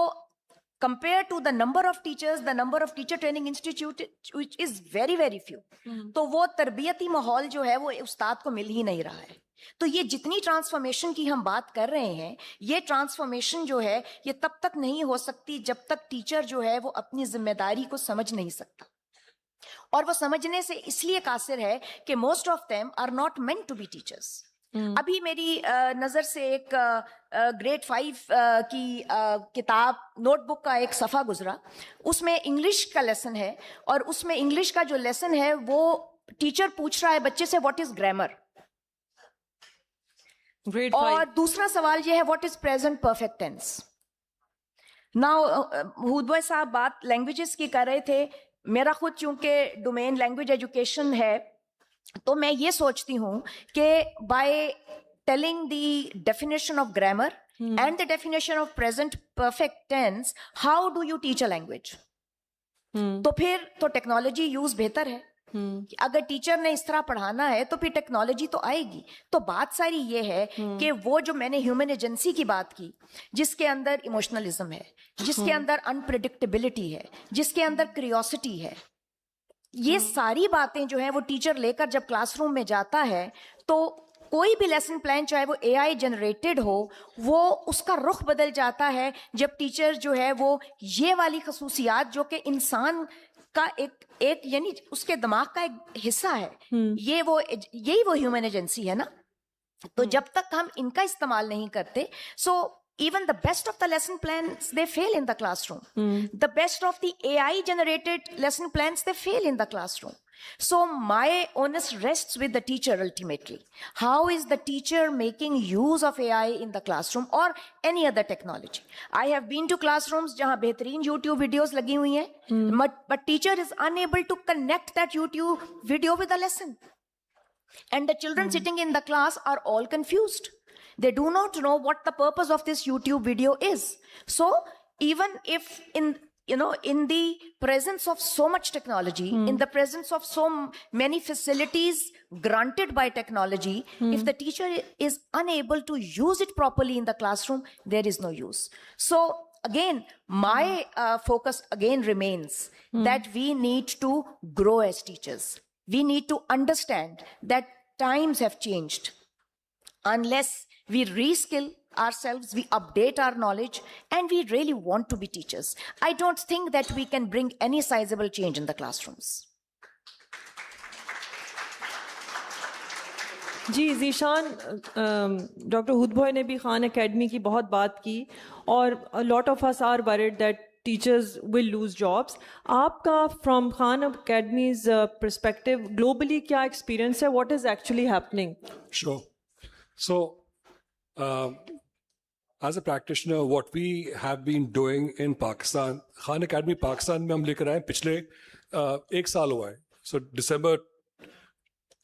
compared to the number of teachers, the number of teacher training institute which is very very few, तो वो तरबियती माहौल जो है वो उस्ताद को मिल ही नहीं रहा है। तो ये जितनी ट्रांसफॉर्मेशन की हम बात कर रहे हैं, ये ट्रांसफॉर्मेशन जो है ये तब तक नहीं हो सकती जब तक टीचर जो है वो अपनी जिम्मेदारी को समझ नहीं सकता। और वो समझने से इसलिए कासिर है कि most of them are not meant to be teachers. अभी मेरी नजर से एक ग्रेड 5 की किताब नोटबुक का एक सफा गुजरा, उसमें इंग्लिश का लेसन है, और उसमें इंग्लिश का जो लेसन है वो टीचर पूछ रहा है बच्चे से व्हाट इज ग्रामर, ग्रेड और 5 दूसरा सवाल ये है what is present perfect tense. Now हुदवा साहब बात लैंग्वेजेस की कर रहे थे, मेरा खुद चूंकि डोमेन लैंग्वेज एजुकेशन है, तो मैं ये सोचती हूँ कि by telling the definition of grammar and the definition of present perfect tense, how do you teach a language, तो फिर तो टेक्नोलॉजी यूज बेहतर है। कि अगर टीचर ने इस तरह पढ़ाना है तो फिर टेक्नोलॉजी तो आएगी। तो बात सारी ये है कि वो जो मैंने ह्यूमन एजेंसी की बात की, जिसके अंदर इमोशनलिज्म है, जिसके अंदर अनप्रिडिक्टेबिलिटी है, जिसके अंदर क्यूरियोसिटी है, ये सारी बातें जो है वो टीचर लेकर जब क्लासरूम में जाता है, तो कोई भी लेसन प्लान चाहे वो एआई जनरेटेड हो, वो उसका रुख बदल जाता है जब टीचर जो है वो ये वाली खसूसियात जो कि इंसान का एक यानी उसके दिमाग का एक हिस्सा है, यही वो ह्यूमन एजेंसी है ना। तो जब तक हम इनका इस्तेमाल नहीं करते, सो even the best of the lesson plans, they fail in the classroom. The best of the AI generated lesson plans, they fail in the classroom. So my onus rests with the teacher ultimately. How is the teacher making use of AI in the classroom or any other technology? I have been to classrooms jahan behtareen YouTube videos lagi hui hain, but teacher is unable to connect that YouTube video with the lesson. And the children sitting in the class are all confused. They do not know what the purpose of this YouTube video is. So even if in the presence of so much technology, in the presence of so many facilities granted by technology, if the teacher is unable to use it properly in the classroom, there is no use. So again, my focus again remains that we need to grow as teachers. We need to understand that times have changed. Unless we reskill ourselves, we update our knowledge, and we really want to be teachers, I don't think that we can bring any sizable change in the classrooms. जी Zeeshan, doctor Hoodbhoy ने भी Khan academy की बहुत बात की, और lot of us are worried that teachers will lose jobs. आपका from Khan academy's perspective globally क्या एक्सपीरियंस है? What is actually happening? Sure. So, as a practitioner, what we have been doing in Pakistan, Khan Academy Pakistan में हम लेकर आए पिछले एक साल हुआ है। So December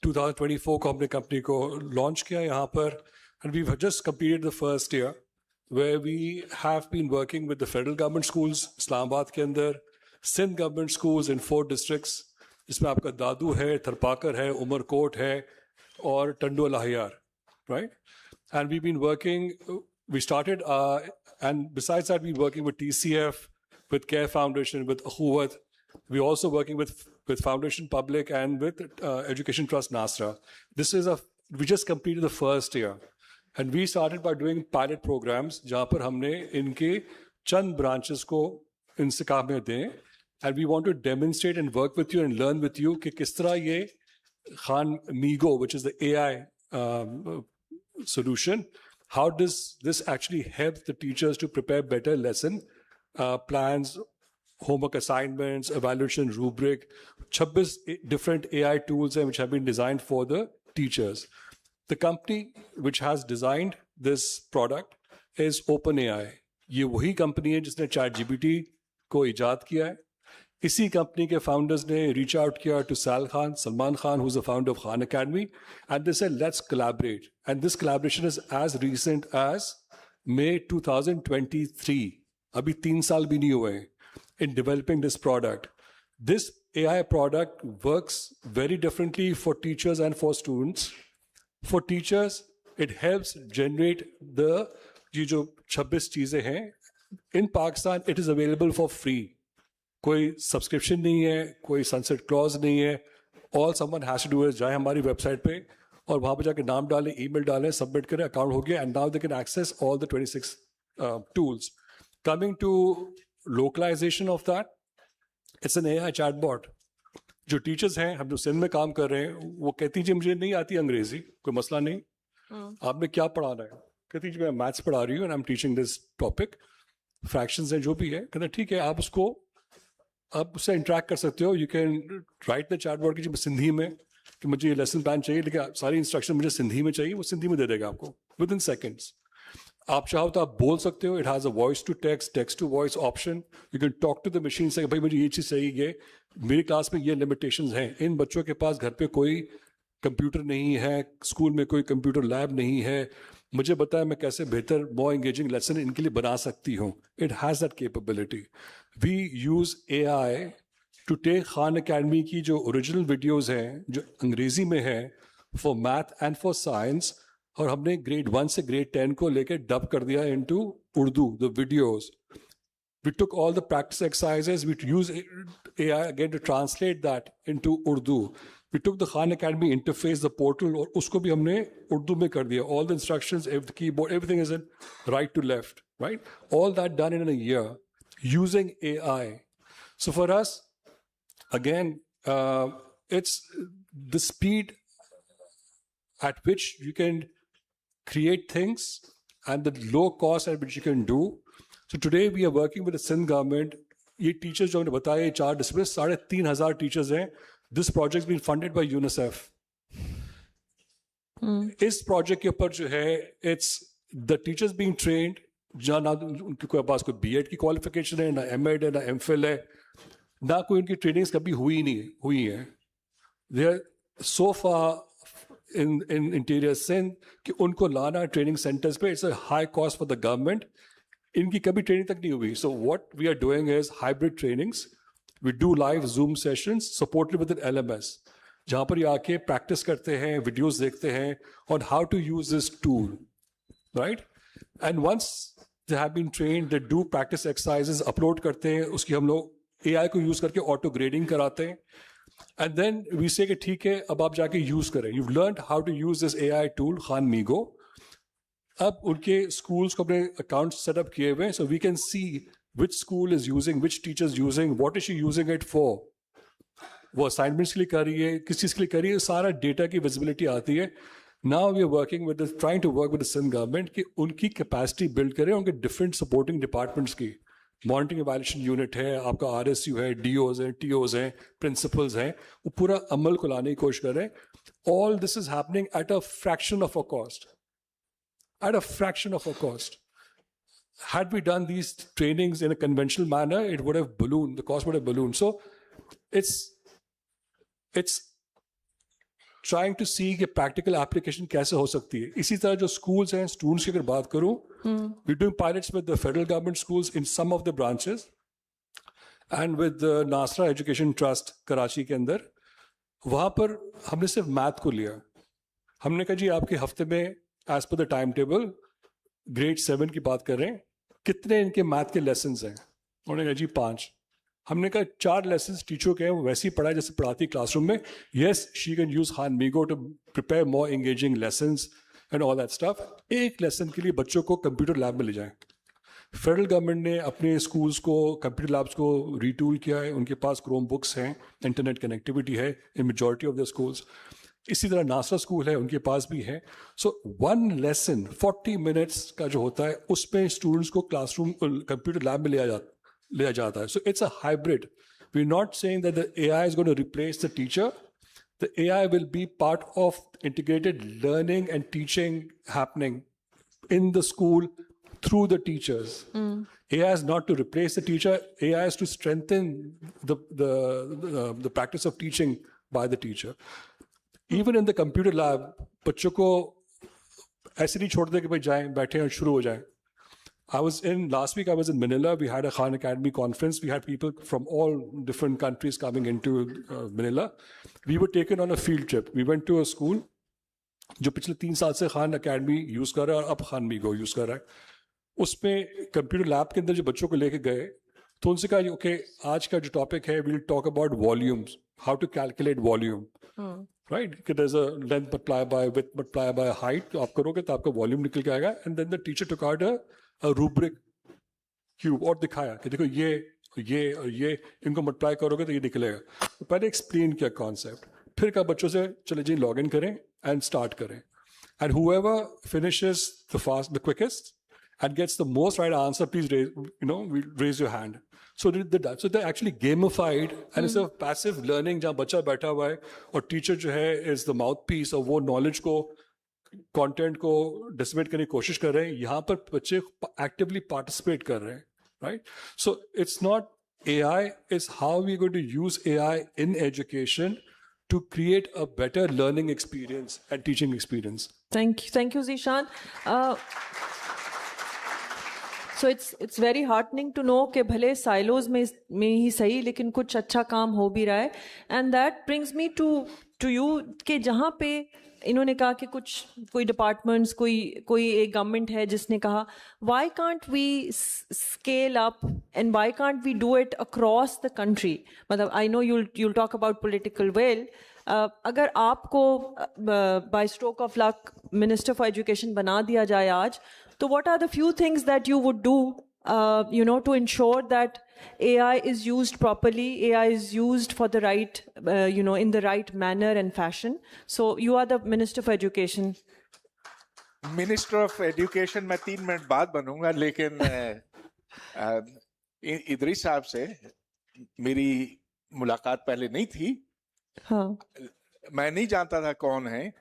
2024 को हमने कंपनी को लॉन्च किया यहाँ पर, and we've just completed the first year where we have been working with the federal government schools, Islamabad के अंदर, Sindh government schools in 4 districts, जिसमें आपका दादू है, थरपाकर है, उमरकोट है और Tando लाहियार, right? And we've been working, we started, and besides that, we're working with TCF, with Care Foundation, with Akhuwat. We're also working with Foundation Public and with Education Trust Nasra. We just completed the first year. And we started by doing pilot programs, जहाँ पर हमने इनके चंद branches को इनसे काम में दें. And we want to demonstrate and work with you and learn with you कि किस तरह ये Khan Migo, which is the AI solution, how does this actually help the teachers to prepare better lesson plans, homework assignments, evaluation rubric, 26 different AI tools which have been designed for the teachers. The company which has designed this product is OpenAI. ये वही company है जिसने ChatGPT को इजाद किया है। इसी company के फाउंडर्स ने रीच आउट किया to Salman Khan, who's the founder of Khan Academy, and they said, let's collaborate. And this collaboration is as recent as May 2023. अभी 3 साल भी नहीं हुए in developing this product. This AI product works very differently for teachers and for students. For teachers, it helps generate ये जो 26 चीजें हैं, in Pakistan, it is available for free. कोई सब्सक्रिप्शन नहीं है, कोई सनसेट क्लॉज नहीं है। All someone has to do is जाए हमारी वेबसाइट पे और वहाँ पे जाके नाम डालें, ईमेल डालें, सबमिट करें, अकाउंट हो गया, and now they can access all the 26 tools. Coming to localization of that, it's an AI chatbot. जो टीचर्स हैं, हम जो सिंध में काम कर रहे हैं, वो कहती जी मुझे नहीं आती अंग्रेजी, कोई मसला नहीं, आपने क्या पढ़ाना है? कहती जी मैं मैथ्स पढ़ा रही हूँ and I am teaching this topic, fractions है जो भी है। कहते ठीक है, आप उससे इंटरेक्ट कर सकते हो, you can write the chat board की सिंधी में कि मुझे ये लेसन प्लान चाहिए, लेकिन सारी इंस्ट्रक्शन मुझे सिंधी में चाहिए, वो सिंधी में दे देगा आपको विद इन सेकेंड्स। आप चाहो तो आप बोल सकते हो, it has a voice to text, text to voice option, you can talk to the machine से भाई मुझे ये चीज़ चाहिए, मेरी क्लास में ये लिमिटेशंस हैं, इन बच्चों के पास घर पे कोई कंप्यूटर नहीं है, स्कूल में कोई कंप्यूटर लैब नहीं है, मुझे बताया मैं कैसे बेहतर मोर एंगेजिंग लेसन इनके लिए बना सकती हूँ। It has that capability. We use AI to take Khan Academy की जो ओरिजिनल वीडियोज़ हैं जो अंग्रेज़ी में है for math and for science, और हमने ग्रेड 1 से ग्रेड 10 को लेकर डब कर दिया into Urdu the videos. We took all the practice exercises, we use AI again to translate that into Urdu. We took the Khan Academy interface, the portal, और उसको भी हमने उर्दू में कर दिया. All the instructions, the keyboard, everything is in right to left, right? All that done in a year using AI. So for us, again, it's the speed at which you can create things and the low cost at which you can do. So today we are working with the Sindh government. ये teachers जो हमने बताया, 4 disciplines, 3,500 teachers हैं. This project has been funded by UNICEF. इस project के ऊपर जो है, it's the teachers being trained, जहाँ ना उनके पास कोई B.Ed की qualification है, ना M.Ed है, ना M.Phil है, ना कोई उनकी trainings कभी हुई है. They are so far in interior Sindh कि उनको लाना training centers पे, it's a high cost for the government. इनकी कभी ट्रेनिंग तक नहीं हुई. So what we are doing is hybrid trainings. We do live Zoom sessions supported with an LMS, जहाँ पर ये आके practice करते हैं, videos देखते हैं on how to use this tool, right? And once they have been trained, they do practice exercises, upload करते हैं, उसकी हम लोग AI को use करके auto grading कराते हैं. And then we say कि ठीक है, अब आप जाके use करें. You've learned how to use this AI tool, Khan Migo. अब उनके schools को अपने accounts set up किए हुए हैं, so we can see which school is using, which teacher is using, what is she using it for. वो assignments के लिए कर रही है, किस चीज़ के लिए कर रही है, सारा data की visibility आती है. Now we are working with trying to work with the Sindh government कि उनकी capacity build करें, उनके different supporting departments की. Monitoring evaluation unit है, आपका RSU है, DOs हैं, TOs हैं, principals हैं, वो पूरा अमल को लाने की कोशिश करें. All this is happening at a fraction of a cost. At a fraction of a cost. Had we done these trainings in a conventional manner, it would have ballooned, the cost would have ballooned. So it's trying to see कि practical application कैसे हो सकती है. इसी तरह जो schools हैं, students की अगर बात करूं, we're doing pilots with the federal government schools in some of the branches and with the Nasra Education Trust Karachi के अंदर. वहाँ पर हमने सिर्फ मैथ को लिया. हमने कहा जी आपके हफ्ते में as per the timetable, grade 7 की बात कर रहे हैं, कितने इनके मैथ के lessons हैं? उन्होंने कहा जी 5. हमने कहा 4 lessons टीचर के हैं, वो वैसे ही पढ़ाए जैसे पढ़ाती क्लासरूम में. Yes, she can use Khan Migo to prepare more engaging lessons and all that stuff. एक lesson के लिए बच्चों को कंप्यूटर लैब में ले जाएं. फेडरल गवर्नमेंट ने अपने स्कूल्स को, कंप्यूटर लैब्स को रीटूल किया है. उनके पास क्रोम बुक्स हैं, इंटरनेट कनेक्टिविटी है इन मेजॉरिटी ऑफ द स्कूल्स. इसी तरह नासरा स्कूल है, उनके पास भी है. सो 1 lesson 40 minutes का जो होता है, उसमें स्टूडेंट्स को क्लासरूम कंप्यूटर लैब में लिया जाता है. So it's a hybrid. We are not saying that the AI is going to replace the teacher. The AI will be part of integrated learning and teaching happening in the school through the teachers. AI is not to replace the teacher. AI is to strengthen the practice of teaching by the teacher. Even in the computer lab, बच्चों को ऐसे नहीं छोड़ दे कि भाई जाएं, बैठे और शुरू हो जाएं. Last week I was in Manila. We had a Khan Academy conference. We had people from all different countries coming into Manila. We were taken on a field trip. We went to a school जो पिछले 3 साल से Khan Academy use कर रहा है और अब Khan Migo use कर रहा है. उसमें कंप्यूटर लैब के अंदर जो बच्चों को लेके गए, तो उनसे कहा ओके आज का जो टॉपिक है, we'll talk about volumes, how to calculate volume. Right? There's a length multiplied by width multiplied by height. तो आप करोगे तो आपका वॉल्यूम निकल के आएगा. And then the teacher took out a rubric cube और दिखाया कि देखो ये और ये इनको मल्टीप्लाई करोगे तो ये निकलेगा. पहले एक्सप्लेन किया कॉन्सेप्ट, फिर कहा बच्चों से चले जी लॉग इन करें एंड स्टार्ट करें. and whoever finishes the quickest and gets the most right answer, please raise your hand. So they actually gamified, and it's a passive learning जहाँ बच्चा बैठा हुआ है और टीचर जो है is the mouthpiece और वो knowledge को content को disseminate करने की कोशिश कर रहे हैं. यहाँ पर बच्चे actively participate कर रहे हैं, right? So it's not AI, it's how we're going to use AI in education to create a better learning experience and teaching experience. Thank you, Zishan. So it's very heartening to know कि भले silos में ही सही, लेकिन कुछ अच्छा काम हो भी रहा है. And that brings me to you कि जहाँ पे इन्होंने कहा कि कोई departments, कोई एक government है जिसने कहा why can't we scale up and why can't we do it across the country? मतलब I know you'll talk about political will. अगर आपको by stroke of luck Minister for Education बना दिया जाए आज, so what are the few things that you would do, to ensure that AI is used properly, AI is used for the right, in the right manner and fashion? So you are the Minister for Education. Minister of Education मैं 3 minute बाद बनूंगा, लेकिन इदरीस साहब से मेरी मुलाकात पहले नहीं थी. हाँ. मैं नहीं जानता था कौन है,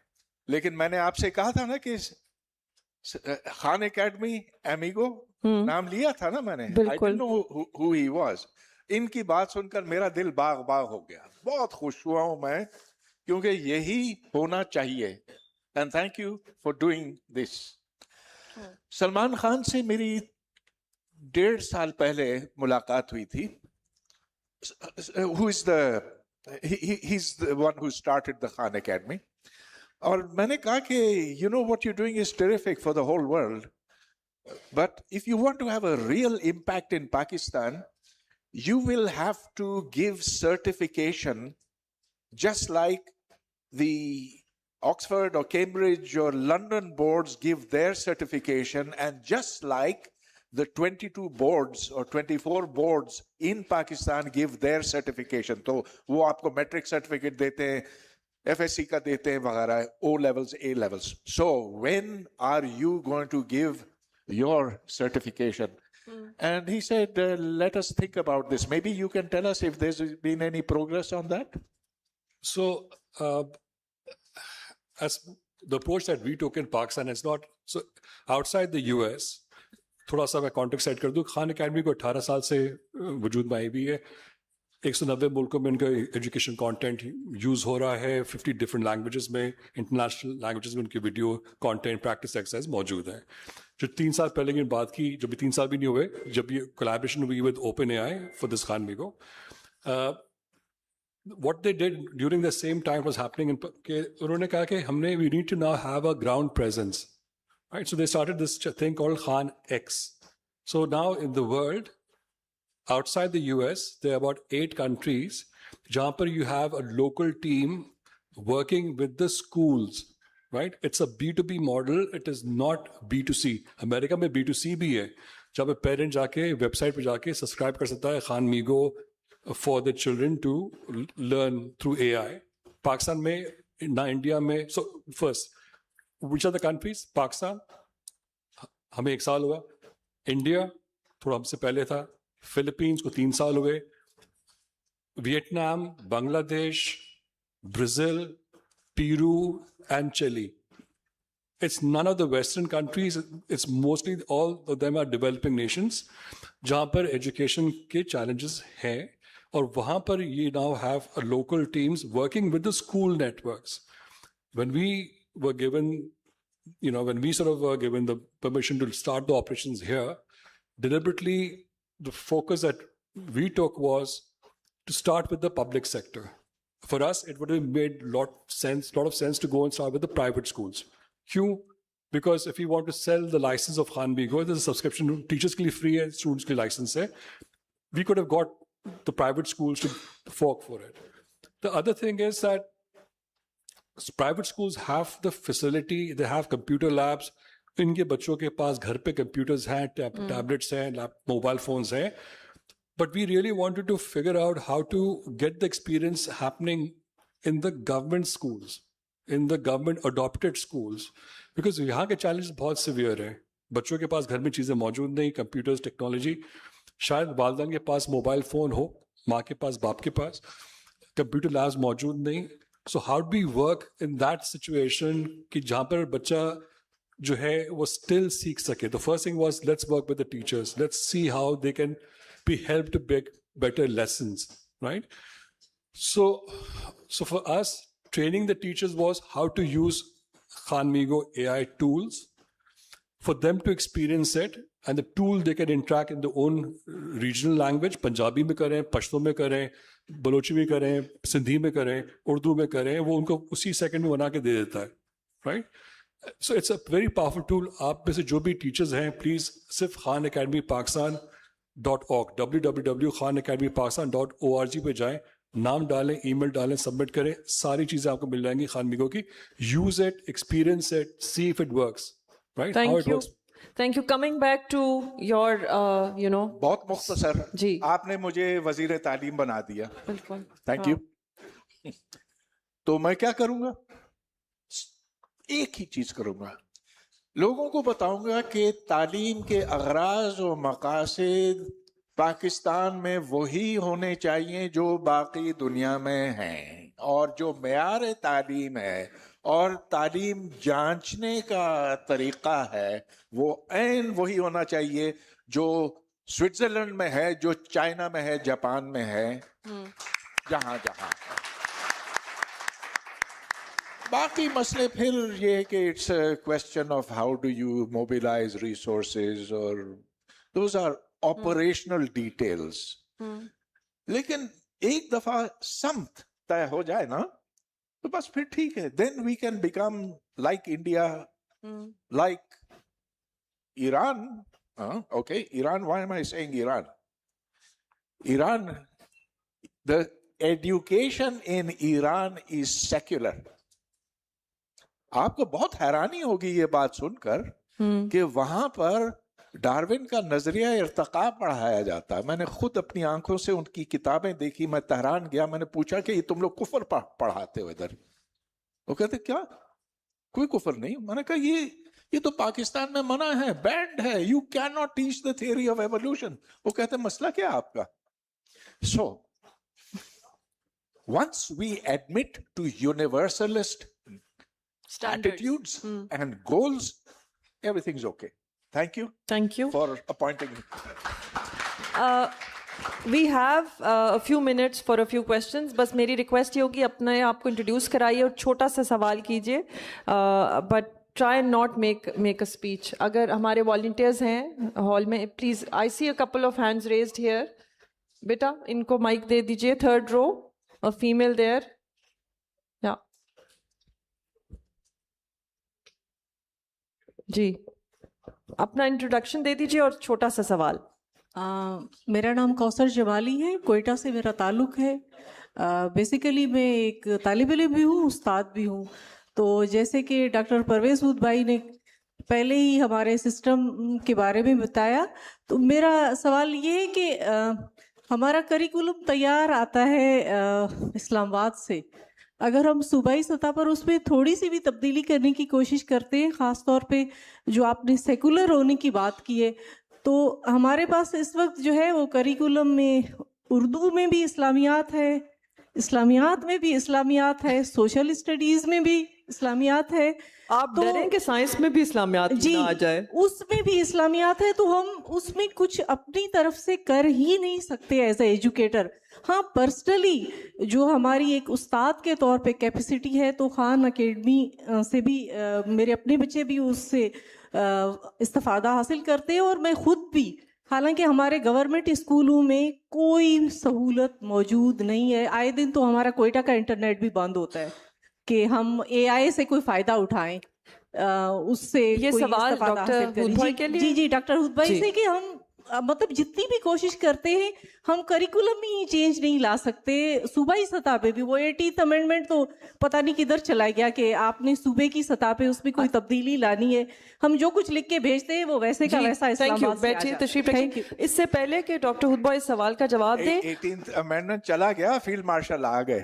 लेकिन मैंने आपसे कहा था ना कि खान एकेडमी एमिगो नाम लिया था ना मैंने. I didn't know who he was. इनकी बात सुनकर मेरा दिल बाग बाग हो गया. बहुत खुश हुआ हूं मैं, क्योंकि यही होना चाहिए. And thank you for doing this. Salman Khan से मेरी 1.5 साल पहले मुलाकात हुई थी. He's the one who started the Khan Academy. और मैंने कहा कि what you're doing is terrific for the whole world, but if you want to have a real impact in Pakistan, you will have to give certification just like the Oxford or Cambridge or London boards give their certification, and just like the 22 boards or 24 boards in Pakistan give their certification. तो वो आपको metric certificate देते हैं, FSC का देते हैं वगैरह, O levels, A levels. So when are you going to give your certification? And he said, let us think about this. Maybe you can tell us if there's been any progress on that. So as the approach that we took in Pakistan is not, so outside the US, थोड़ा सा मैं context set कर दूं. Khan academy को 18 साल से वजूद में आई हुई है. 190 मुल्कों में इनका एजुकेशन कंटेंट यूज हो रहा है. 50 डिफरेंट लैंग्वेजेस में, इंटरनेशनल लैंग्वेजेस में उनके वीडियो कंटेंट, प्रैक्टिस एक्सरसाइज मौजूद है. जो 3 साल पहले की बात की, जब भी 3 साल भी नहीं हुए, जब ये कोलैबोरेशन हुई with open AI for this Khan MeeGo, what they did during the same time was happening कि उन्होंने कहा कि हमने we need to now have a ground presence. Right, so they started this thing called Khan X. So now in the world, outside the US, there are about 8 countries jahan par you have a local team working with the schools. Right? It's a B2B model. It is not B2C. America में B2C भी है. जब parent जाके website पे जाके subscribe कर सकता है Khan Migo for the children to learn through AI. Pakistan में, ना India में. So first, which are the countries? Pakistan, हमें 1 साल हुआ. India, थोड़ा हमसे पहले था. Philippines को 3 साल हुए. Vietnam, Bangladesh, Brazil, Peru, and Chile. It's none of the Western countries. It's mostly all of them are developing nations, जहाँ पर education के challenges हैं. और वहाँ पर ये now have a local teams working with the school networks. When we were given, when we sort of were given the permission to start the operations here, deliberately the focus that we took was to start with the public sector. For us, it would have made a lot of sense to go and start with the private schools. Q, because if we want to sell the license of Khan Migo, there's a subscription, teachers के लिए free है, students के लिए license है. We could have got the private schools to fork for it. The other thing is that private schools have the facility, they have computer labs. इनके बच्चों के पास घर पे computers हैं, tablets हैं, mobile phones हैं. But we really wanted to figure out how to get the experience happening in the government schools, in the government adopted schools, because यहाँ के challenges बहुत severe हैं. बच्चों के पास घर में चीज़ें मौजूद नहीं, computers, technology. शायद वालिदैन के पास मोबाइल फ़ोन हो, माँ के पास, बाप के पास, कंप्यूटर लैब्स मौजूद नहीं. So how do we work in that situation कि जहाँ पर बच्चा जो है वो still सीख सके? The first thing was, let's work with the teachers. Let's see how they can be helped to make better lessons, right? So for us, training the teachers was how to use Khanmigo AI tools for them to experience it, and the tool they can interact in their own regional language. Punjabi में करें, पश्तो में करें, बलोची में करें, सिंधी में करें, उर्दू में करें, वो उनको उसी सेकंड में बना के दे देता है, right? So it's a very powerful tool. आप में से जो भी teachers हैं, please सिर्फ khanacademypakistan.org www.khanacademypakistan.org पे जाएं, नाम डालें, ईमेल डालें, सबमिट करें, सारी चीजें आपको मिल जाएंगी खानमिगो की. Use it, experience it, see if it works, right? How Thank it you. works. Thank you. Coming back to your, बहुत मुख्तसर जी. आपने मुझे वजीर तालीम बना दिया. बिल्कुल. Thank you. तो मैं क्या करूंगा? एक ही चीज करूंगा, लोगों को बताऊंगा कि तालीम के अगराज और मकासद पाकिस्तान में वही होने चाहिए जो बाकी दुनिया में हैं, और जो मेयार तालीम है और तालीम जांचने का तरीका है वो ऐन वही होना चाहिए जो स्विट्जरलैंड में है, जो चाइना में है, जापान में है, जहां जहां. बाकी मसले फिर ये है कि it's a question of how do you mobilize resources, और दोज आर ऑपरेशनल डिटेल्स. लेकिन एक दफा समत तय हो जाए ना तो बस फिर ठीक है. Then we can become like India, like Iran. Okay, Iran, why am I saying Iran? Iran, the education in Iran is secular. आपको बहुत हैरानी होगी ये बात सुनकर कि वहां पर डार्विन का नजरिया इर्तिका पढ़ाया जाता है. मैंने खुद अपनी आंखों से उनकी किताबें देखी, मैं तहरान गया, मैंने पूछा कि ये तुम लोग कुफर पढ़ाते हो इधर? वो कहते क्या, कोई कुफर नहीं. मैंने कहा ये तो पाकिस्तान में मना है, बैंड है, you can not teach the theory of evolution. वो कहते मसला क्या है आपका? So once we admit to universalist attitudes and goals, everything's okay. Thank you. Thank you. For appointing me. We have a few minutes for a few questions. बस मेरी request ये होगी, अपने आप को इंट्रोड्यूस कराइए और छोटा सा सवाल कीजिए, but try and not make a speech. अगर हमारे वॉलंटियर्स हैं हॉल में, please, I see a couple of hands raised here. बेटा इनको माइक दे दीजिए. Third row, a female there. या जी, अपना इंट्रोडक्शन दे दीजिए और छोटा सा सवाल. मेरा नाम कौसर जमाली है, कोयटा से मेरा ताल्लुक़ है. बेसिकली मैं एक तालिब इल्म भी हूँ, उस्ताद भी हूँ. तो जैसे कि डॉक्टर परवेज़ हुद भाई ने पहले ही हमारे सिस्टम के बारे में बताया, तो मेरा सवाल ये है कि हमारा करिकुलम तैयार आता है इस्लामाबाद से. अगर हम सूबाई सतह पर उसमें थोड़ी सी भी तब्दीली करने की कोशिश करते हैं, ख़ास तौर पे जो आपने सेकुलर होने की बात की है, तो हमारे पास इस वक्त जो है वो करिकुलम में उर्दू में भी इस्लामियात है, इस्लामियात में भी इस्लामियात है, सोशल स्टडीज़ में भी इस्लामियात है. आप तो डरें कि साइंस में भी इस्लामियात जी ना आ जाए? उसमें भी इस्लामियात है, तो हम उसमें कुछ अपनी तरफ से कर ही नहीं सकते एज ए एजुकेटर. हाँ, पर्सनली जो हमारी एक उस्ताद के तौर पे कैपेसिटी है, तो खान अकेडमी से भी मेरे अपने बच्चे भी उससे इस्तिफादा हासिल करते हैं, और मैं खुद भी. हालांकि हमारे गवर्नमेंट स्कूलों में कोई सहूलत मौजूद नहीं है. आए दिन तो हमारा कोयटा का इंटरनेट भी बंद होता है कि हम एआई से कोई फायदा उठाएं, उससे ये कोई सवाल इस्तिफादा डॉक्टर हासिल करें. हुद भाई के लिए? जी डॉक्टर हुद भाई जी. से कि हम मतलब जितनी भी कोशिश करते हैं हम करिकुलम में ही चेंज नहीं ला सकते. सूबाई सतह पे भी वो 18th अमेंडमेंट तो पता नहीं किधर चला गया कि आपने सूबे की सतह पे उसमें कोई तब्दीली लानी है. हम जो कुछ लिख के भेजते हैं वो वैसे का वैसा इस्लामाबाद से आ बैठिए, जाता है. तशरीफ Thank you. रखिए. इससे पहले कि डॉक्टर हुद भाई सवाल का जवाब दें, 18th अमेंडमेंट चला गया, फील्ड मार्शल आ गए.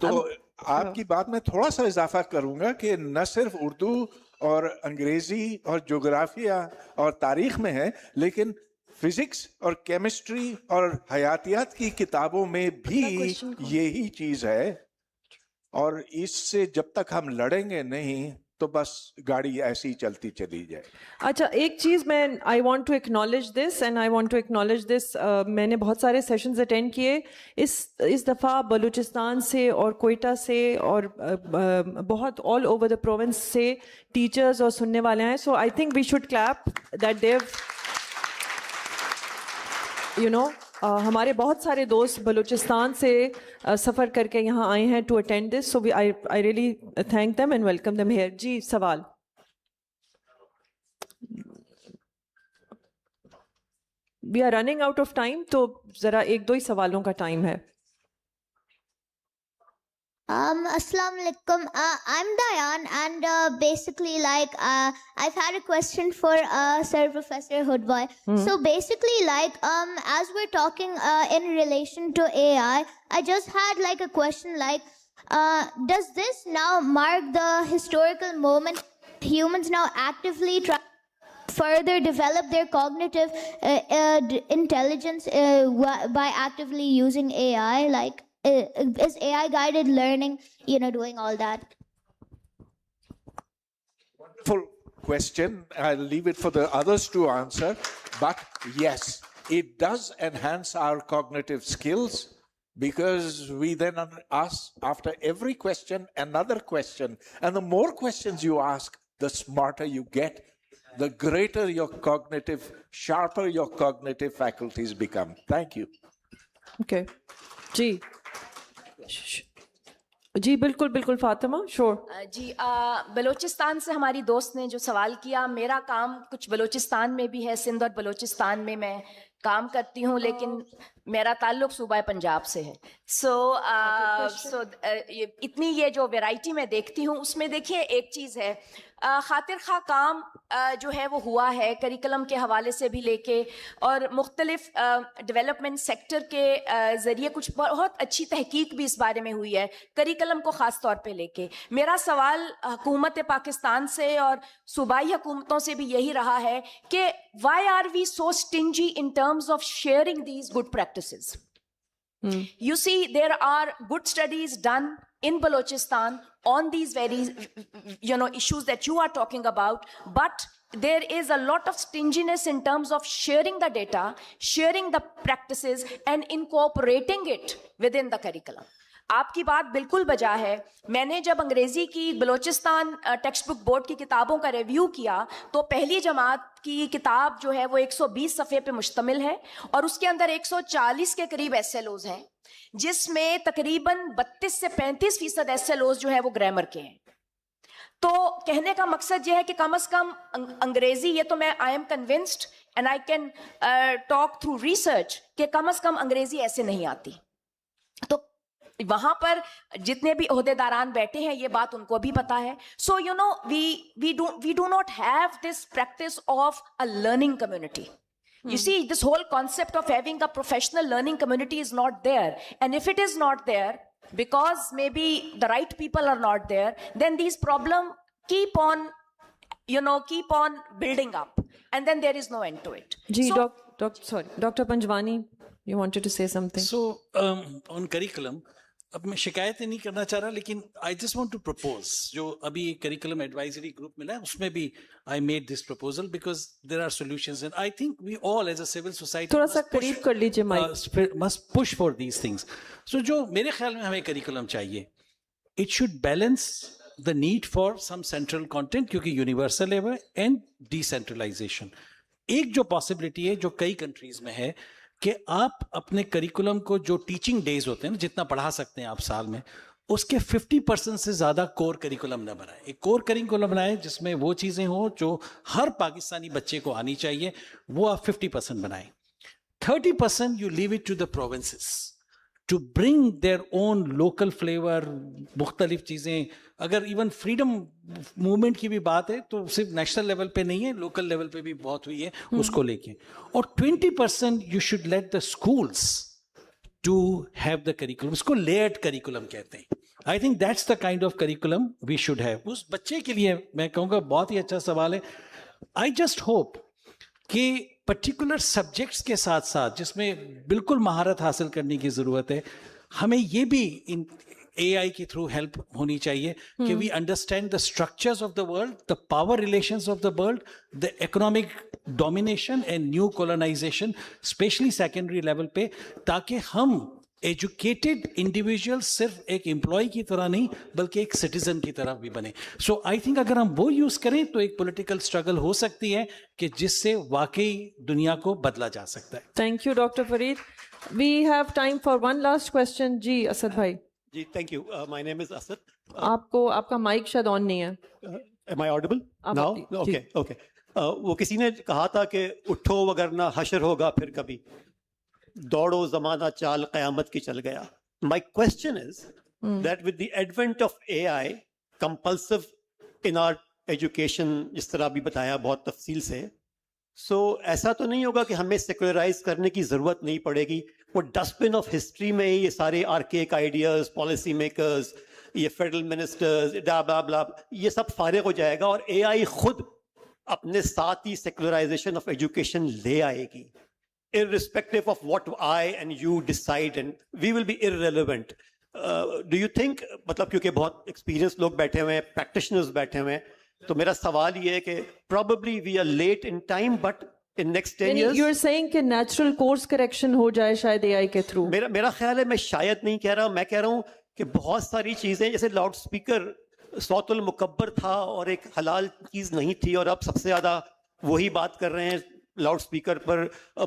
तो आपकी बात में थोड़ा सा इजाफा करूंगा कि न सिर्फ उर्दू और अंग्रेजी और ज्योग्राफिया और तारीख में है, लेकिन फिजिक्स और केमिस्ट्री और हयातियात की किताबों में भी यही चीज है। और इससे जब तक हम लड़ेंगे नहीं तो बस गाड़ी ऐसी ही चलती चली जाए। अच्छा, एक चीज़ मैं I want to acknowledge this and I want to acknowledge this, मैंने बहुत सारे सेशंस अटेंड किए इस दफ़ा बलूचिस्तान से और कोयटा से और बहुत ऑल ओवर द प्रोविंस से टीचर्स और सुनने वाले हैं। So I think we should clap that देव, यू नो, हमारे बहुत सारे दोस्त बलूचिस्तान से सफ़र करके यहाँ आए हैं to attend this, so I really thank them and welcome them here. जी, सवाल। We are running out of time, तो ज़रा एक दो ही सवालों का टाइम है। Assalamu alaikum. I'm Dayan, and basically, like, I've had a question for Sir Professor Hoodboy. So basically, like, as we're talking in relation to AI, I just had like a question, like, does this now mark the historical moment humans now actively try further develop their cognitive intelligence by actively using AI, like? Is AI guided learning, you know, doing all that? Wonderful question. I'll leave it for the others to answer. But yes, it does enhance our cognitive skills, because we then ask after every question another question. And the more questions you ask, the smarter you get, the greater your cognitive, sharper your cognitive faculties become. Thank you. Okay. जी जी, बिल्कुल बिल्कुल Fatima, sure. जी, बलूचिस्तान से हमारी दोस्त ने जो सवाल किया, मेरा काम कुछ बलूचिस्तान में भी है, सिंध और बलूचिस्तान में मैं काम करती हूँ, लेकिन मेरा ताल्लुक सूबा पंजाब से है। इतनी ये जो वैरायटी मैं देखती हूँ, उसमें देखिए एक चीज़ है, खातिर खा काम जो है वो हुआ है करिकुलम के हवाले से भी लेके, और मुख्तलिफ डेवलपमेंट सेक्टर के ज़रिए कुछ बहुत अच्छी तहकीक भी इस बारे में हुई है करिकुलम को ख़ास तौर पे लेके। मेरा सवाल हुकूमत पाकिस्तान से और सूबाई हुकूमतों से भी यही रहा है कि why are we so stingy in terms of sharing these good practices? You see, there are good studies done in Balochistan on these very, you know, issues that you are talking about, but there is a lot of stinginess in terms of sharing the data, sharing the practices, and incorporating it within the curriculum. आपकी बात बिल्कुल बजा है। मैंने जब अंग्रेजी की Balochistan text book board की किताबों का रिव्यू किया, तो पहली जमात की किताब जो है वो 120 सफ़े पे मुश्तमिल है, और उसके अंदर 140 के करीब एसएलओज हैं, जिसमें तकरीबन 32 से 35% एसएलओज जो है वो ग्रामर के हैं। तो कहने का मकसद ये है कि कम से कम अंग्रेजी, ये तो मैं I am convinced and I can talk through research, कि कम से कम अंग्रेजी ऐसे नहीं आती। तो वहां पर जितने भी ओहदेदारान बैठे हैं, ये बात उनको भी पता है। So you know, we do not have this practice of a learning community. You see, this whole concept of having a professional learning community is not there. And if it is not there, because maybe the right people are not there, then these problems keep on, keep on building up. And then there is no end to it. Ji, Dr. Panjwani, you wanted to say something. So, on curriculum, अब मैं शिकायतें नहीं करना चाह रहा, लेकिन I just want to propose, जो अभी करिकुलम एडवाइजरी ग्रुप मिला है, उसमें भी I made this proposal because there are solutions, and I think we all as a civil society थोड़ा सा करीब कर लीजिए mike, must push for these things. So जो मेरे ख्याल में हमें करिकुलम चाहिए, it should balance the need for some central content, क्योंकि यूनिवर्सल लेवल एंड डिसेंट्रलाइजेशन. एक जो पॉसिबिलिटी है जो कई कंट्रीज में है, कि आप अपने करिकुलम को, जो टीचिंग डेज होते हैं ना, जितना पढ़ा सकते हैं आप साल में, उसके 50% से ज़्यादा कोर करिकुलम ना बनाएं. एक कोर करिकुलम बनाएं जिसमें वो चीज़ें हो जो हर पाकिस्तानी बच्चे को आनी चाहिए, वो आप 50% बनाएं. 30% you leave it to the provinces to bring their own local flavour, मुख्तलिफ चीज़ें. अगर इवन फ्रीडम मूवमेंट की भी बात है तो सिर्फ नेशनल लेवल पे नहीं है, लोकल लेवल पे भी बहुत हुई है, उसको लेके. और 20% you should let the schools to have the curriculum. इसको लेयर्ड करिकुलम कहते हैं. I think that's the kind of curriculum we should have. उस बच्चे के लिए मैं कहूँगा बहुत ही अच्छा सवाल है. आई जस्ट होप कि पर्टिकुलर सब्जेक्ट्स के साथ साथ जिसमें बिल्कुल महारत हासिल करने की ज़रूरत है, हमें ये भी इन AI के थ्रू हेल्प होनी चाहिए कि we understand the structures of the world, the power relations of the world, the economic domination and new colonization, especially secondary level पे, ताकि हम एजुकेटेड इंडिविजुअल सिर्फ एक एम्प्लॉय की तरह नहीं बल्कि एक सिटीजन की तरह भी बने. सो आई थिंक अगर हम वो यूज करें तो एक पॉलिटिकल स्ट्रगल हो सकती है कि जिससे वाकई दुनिया को बदला जा सकता है. Thank you doctor Farid. We have time for one last question. जी असद भाई. जी thank you. My name is Asad. आपको आपका माइक शायद ऑन नहीं है. Am I audible now? Okay okay. वो किसी ने कहा था कि उठो वगरना हशर होगा फिर कभी, दौड़ो जमाना चाल क़यामत की चल गया. My question is that with the advent of AI compulsive in our education, जिस तरह अभी बताया बहुत तफसील से, सो ऐसा तो नहीं होगा कि हमें सेकुलराइज करने की जरूरत नहीं पड़ेगी? वो डस्टबिन ऑफ हिस्ट्री में ये सारे आर्केक आइडियाज, पॉलिसी मेकर्स, ये फेडरल मिनिस्टर्स, ब्ला ब्ला, ये सब फारिग हो जाएगा और AI खुद अपने साथ ही सेकुलराइजेशन ऑफ एजुकेशन ले आएगी. Irrespective of what I and you decide, and we will be irrelevant. Do you think, मतलब क्योंकि बहुत experienced लोग बैठे हुए हैं, practitioners बैठे हुए हैं, तो मेरा सवाल ये है कि probably we are late in time, but in next 10 years. You are saying कि natural course correction हो जाए शायद AI के through. मेरा ख्याल है, मैं शायद नहीं कह रहा, मैं कह रहा हूँ कि बहुत सारी चीजें, जैसे लाउड स्पीकर सौतुल मुकब्बर था और एक हलाल चीज नहीं थी, और अब सबसे ज्यादा वही बात कर रहे हैं लाउड स्पीकर पर.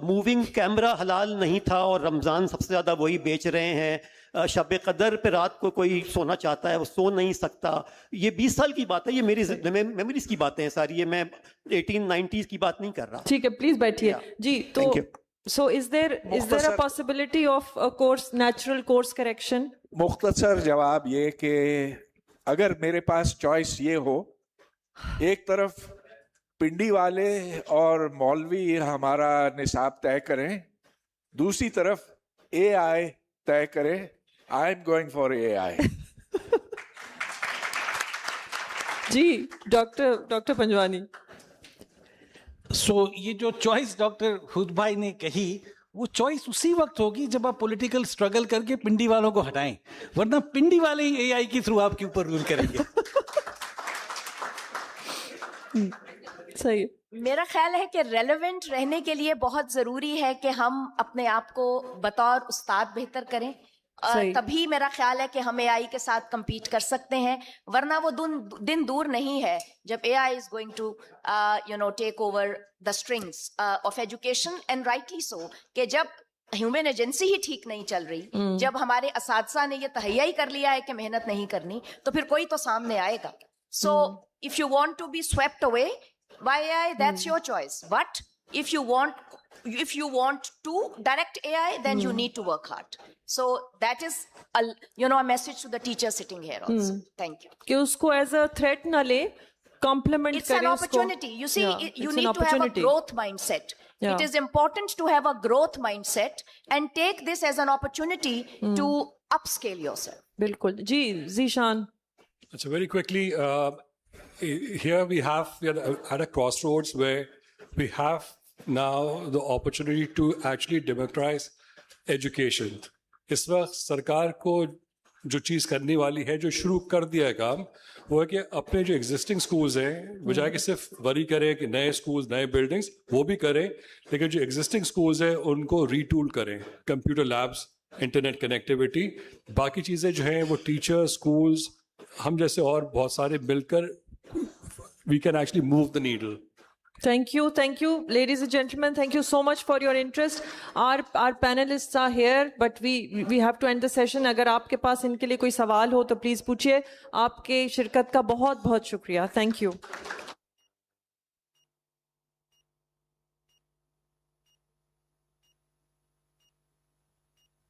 मूविंग कैमरा हलाल नहीं था और रमज़ान सबसे ज़्यादा वही बेच रहे हैं. शब कदर पे रात को कोई सोना चाहता है वो सो नहीं सकता. ये 20 साल की बात है, ये मेरी मेमोरीज की बातें हैं सारी, ये मैं 1890s की बात नहीं कर रहा. ठीक है, प्लीज बैठिए. जी तो so is there a possibility of a course, natural course correction? मुख्तसर जवाब ये कि अगर मेरे पास चॉइस ये हो, एक तरफ पिंडी वाले और मौलवी हमारा निसाब तय करें, दूसरी तरफ AI तय करे, I am going for AI. जी डॉक्टर पंजवानी. सो ये जो चॉइस डॉक्टर हुद भाई ने कही, वो चॉइस उसी वक्त होगी जब आप पॉलिटिकल स्ट्रगल करके पिंडी वालों को हटाएं, वरना पिंडी वाले ही AI के थ्रू आपके ऊपर रूल करेंगे. सही. मेरा ख्याल है कि रेलेवेंट रहने के लिए बहुत जरूरी है कि हम अपने आप को बतौर उस्ताद बेहतर करें. तभी मेरा ख्याल है कि हम AI के साथ compete कर सकते हैं, वरना वो दिन दूर नहीं है जब AI is going to take over the strings of education, and rightly so, कि जब ह्यूमन एजेंसी ही ठीक नहीं चल रही, जब हमारे असातिज़ा ने ये तहैया ही कर लिया है कि मेहनत नहीं करनी, तो फिर कोई तो सामने आएगा. So if you want to be swept away by AI, that's your choice. But if you want to direct AI, then you need to work hard. So that is a message to the teacher sitting here also. Thank you. कि उसको as a threat ना ले, compliment It's करें an उसको. opportunity. You see, you need to have a growth mindset. Yeah. It is important to have a growth mindset and take this as an opportunity to upscale yourself. बिल्कुल. जी Zishan. So very quickly, here we are at a crossroads where we have now the opportunity to actually democratize education. इस वक्त सरकार को जो चीज करने वाली है, जो शुरू कर दिया है काम, वो है कि अपने जो एग्जिस्टिंग स्कूल्स हैं, बजाय कि सिर्फ वरी करें कि नए स्कूल्स, नए बिल्डिंग्स, वो भी करें, लेकिन जो एग्जिस्टिंग स्कूल्स हैं उनको रीटूल करें. कंप्यूटर लैब्स, इंटरनेट कनेक्टिविटी, बाकी चीज़ें जो हैं वो टीचर्स, स्कूल्स, हम जैसे और बहुत सारे मिलकर we can actually move the needle. Thank you, ladies and gentlemen. Thank you so much for your interest. Our panelists are here, but we have to end the session. अगर आपके पास इनके लिए कोई सवाल हो तो प्लीज पूछिए. आपके शिरकत का बहुत बहुत शुक्रिया. Thank you.